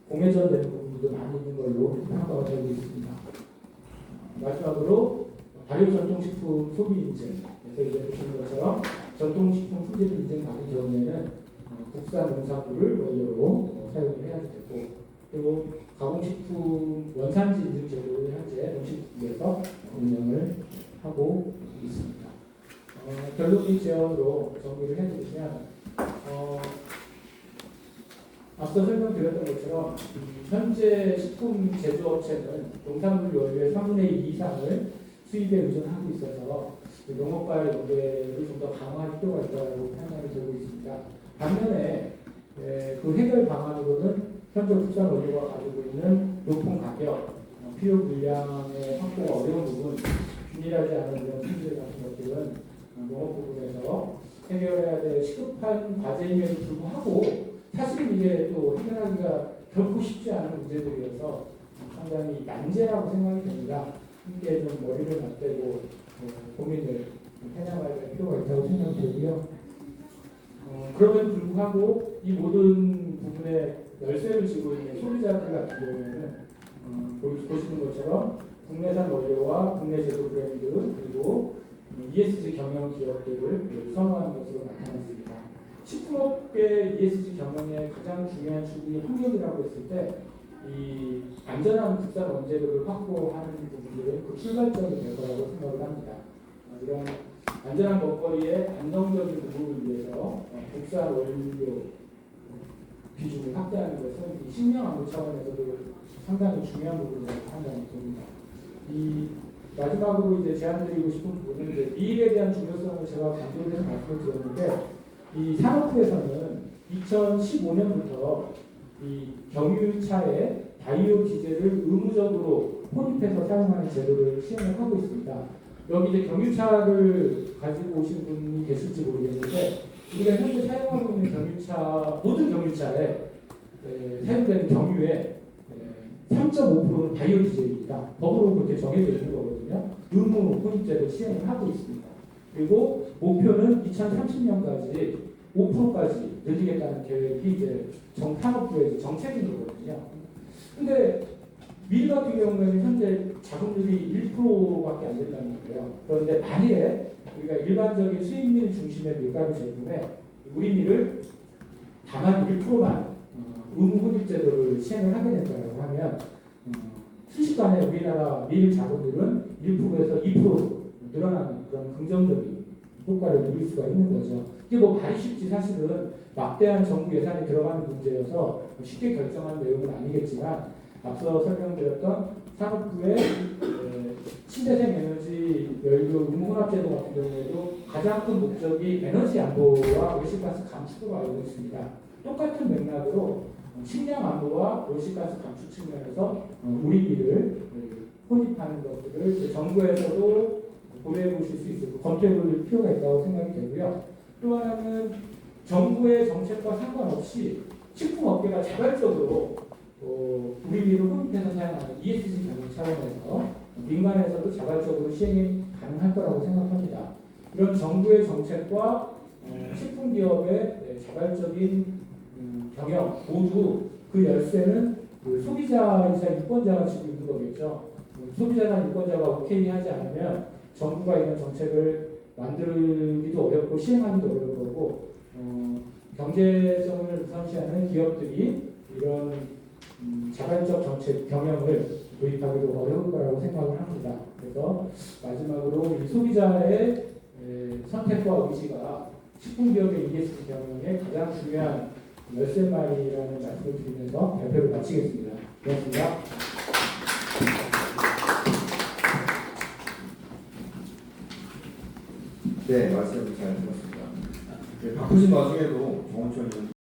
공회전되는 부분도 많이 있는 걸로 평가가 되고 있습니다. 마지막으로 발효 전통식품 소비 인증. 그래서 이제 보시는 것처럼 전통식품 품질 인증 받은 경우에는 국산 농산물을 원료로 사용을 해야 되고 또 가공식품 원산지 인증 제도를 현재 농식부에서 운영을 하고 있습니다. 결론적인 제언으로 정리를 해드리면 앞서 설명드렸던 것처럼 현재 식품 제조업체는 농산물 원료의 3분의 2 이상을 수입에 의존하고 있어서 농업과의 연계를 좀 더 강화할 필요가 있다고 판단이 되고 있습니다. 반면에 그 해결 방안으로는 현재 국산 원료가 가지고 있는 높은 가격, 필요 물량의 확보가 어려운 부분, 균일하지 않은 이런 품질 같은 것들은 농업 부분에서 해결해야 될 시급한 과제임에도 불구하고 사실 이게 또 해결하기가 결코 쉽지 않은 문제들이어서 상당히 난제라고 생각이 됩니다. 함께 좀 머리를 맞대고 고민을 해나가야 될 필요가 있다고 생각이 되고요. 그럼에도 불구하고 이 모든 부분에 열쇠를 쥐고 있는 소비자들 같은 경우에는 보시는 것처럼 국내산 원료와 국내 제조 브랜드 그리고 ESG 경영 기업들을 선호하는 것으로 나타났습니다. 식품업계 ESG 경영의 가장 중요한 축이 환경이라고 했을 때 이 안전한 국산 원재료를 확보하는 부분들은 그 출발점이 될 거라고 생각을 합니다. 이런 안전한 먹거리의 안정적인 부분을 위해서 국산 원료 비중을 확대하는 것은 이 식량 안보 차원에서도 상당히 중요한 부분이라고 판단이 됩니다. 이 마지막으로 이제 제안드리고 싶은 부분은 이제 미일에 대한 중요성을 제가 강조해서 말씀을 드렸는데 이 산업부에서는 2015년부터 이 경유차에 바이오 디젤을 의무적으로 혼입해서 사용하는 제도를 시행을 하고 있습니다. 여기 이제 경유차를 가지고 오신 분이 계실지 모르겠는데 우리가 현재 사용하고 있는 경유차 모든 경유차에 사용되는 경유에 3.5%는 바이오 디젤입니다. 법으로 그렇게 정해져 있는 거거든요. 의무 혼입제를 시행을 하고 있습니다. 그리고 목표는 2030년까지 5%까지 늘리겠다는 계획이 이제 산업부의 정책인 거거든요. 근데 미일 같은 경우에는 현재 자동률이 1%밖에 안 된다는 거예요. 그런데 만일에 우리가 일반적인 수입밀 중심의 밀가루 제품에 우리 밀을 다만 1%만 의무 혼입 제도를 시행을 하게 된다고 하면 순식간에 우리나라 밀 자동률은 1%에서 2% 늘어나는 그런 긍정적인 효과를 누릴 수가 있는 거죠. 이게 뭐 말이 쉽지 사실은 막대한 정부 예산이 들어가는 문제여서 쉽게 결정하는 내용은 아니겠지만 앞서 설명드렸던 산업부의 신재생 에너지 연료 의무혼합제도 같은 경우에도 가장 큰 목적이 에너지 안보와 온실가스 감축으로 알고 있습니다. 똑같은 맥락으로 식량 안보와 온실가스 감축 측면에서 우리 밀을 혼입하는 것들을 정부에서도 고려해 보실 수 있고 검토해 볼 필요가 있다고 생각이 되고요. 또 하나는 정부의 정책과 상관없이 식품업계가 자발적으로 우리 밀을 혼입해서 사용하는 ESG 경영 차원에서 민간에서도 자발적으로 시행이 가능할 거라고 생각합니다. 이런 정부의 정책과 식품기업의 자발적인 경영 모두 그 열쇠는 그 소비자이자 유권자가 쥐고 있는 거겠죠. 소비자나 유권자가 오케이 하지 않으면 정부가 이런 정책을 만들기도 어렵고 시행하기도 어려울 거고 경제성을 우선시하는 기업들이 이런 자발적 정책 경영을 도입하기도 어려울 거라고 생각을 합니다. 그래서 마지막으로 이 소비자의 선택과 의지가 식품기업의 ESG 경영의 가장 중요한 열쇠말이라는 말씀을 드리면서 발표를 마치겠습니다. 고맙습니다. 네, 말씀 잘 들었습니다. 바쁘신 와중에도 정원철 의원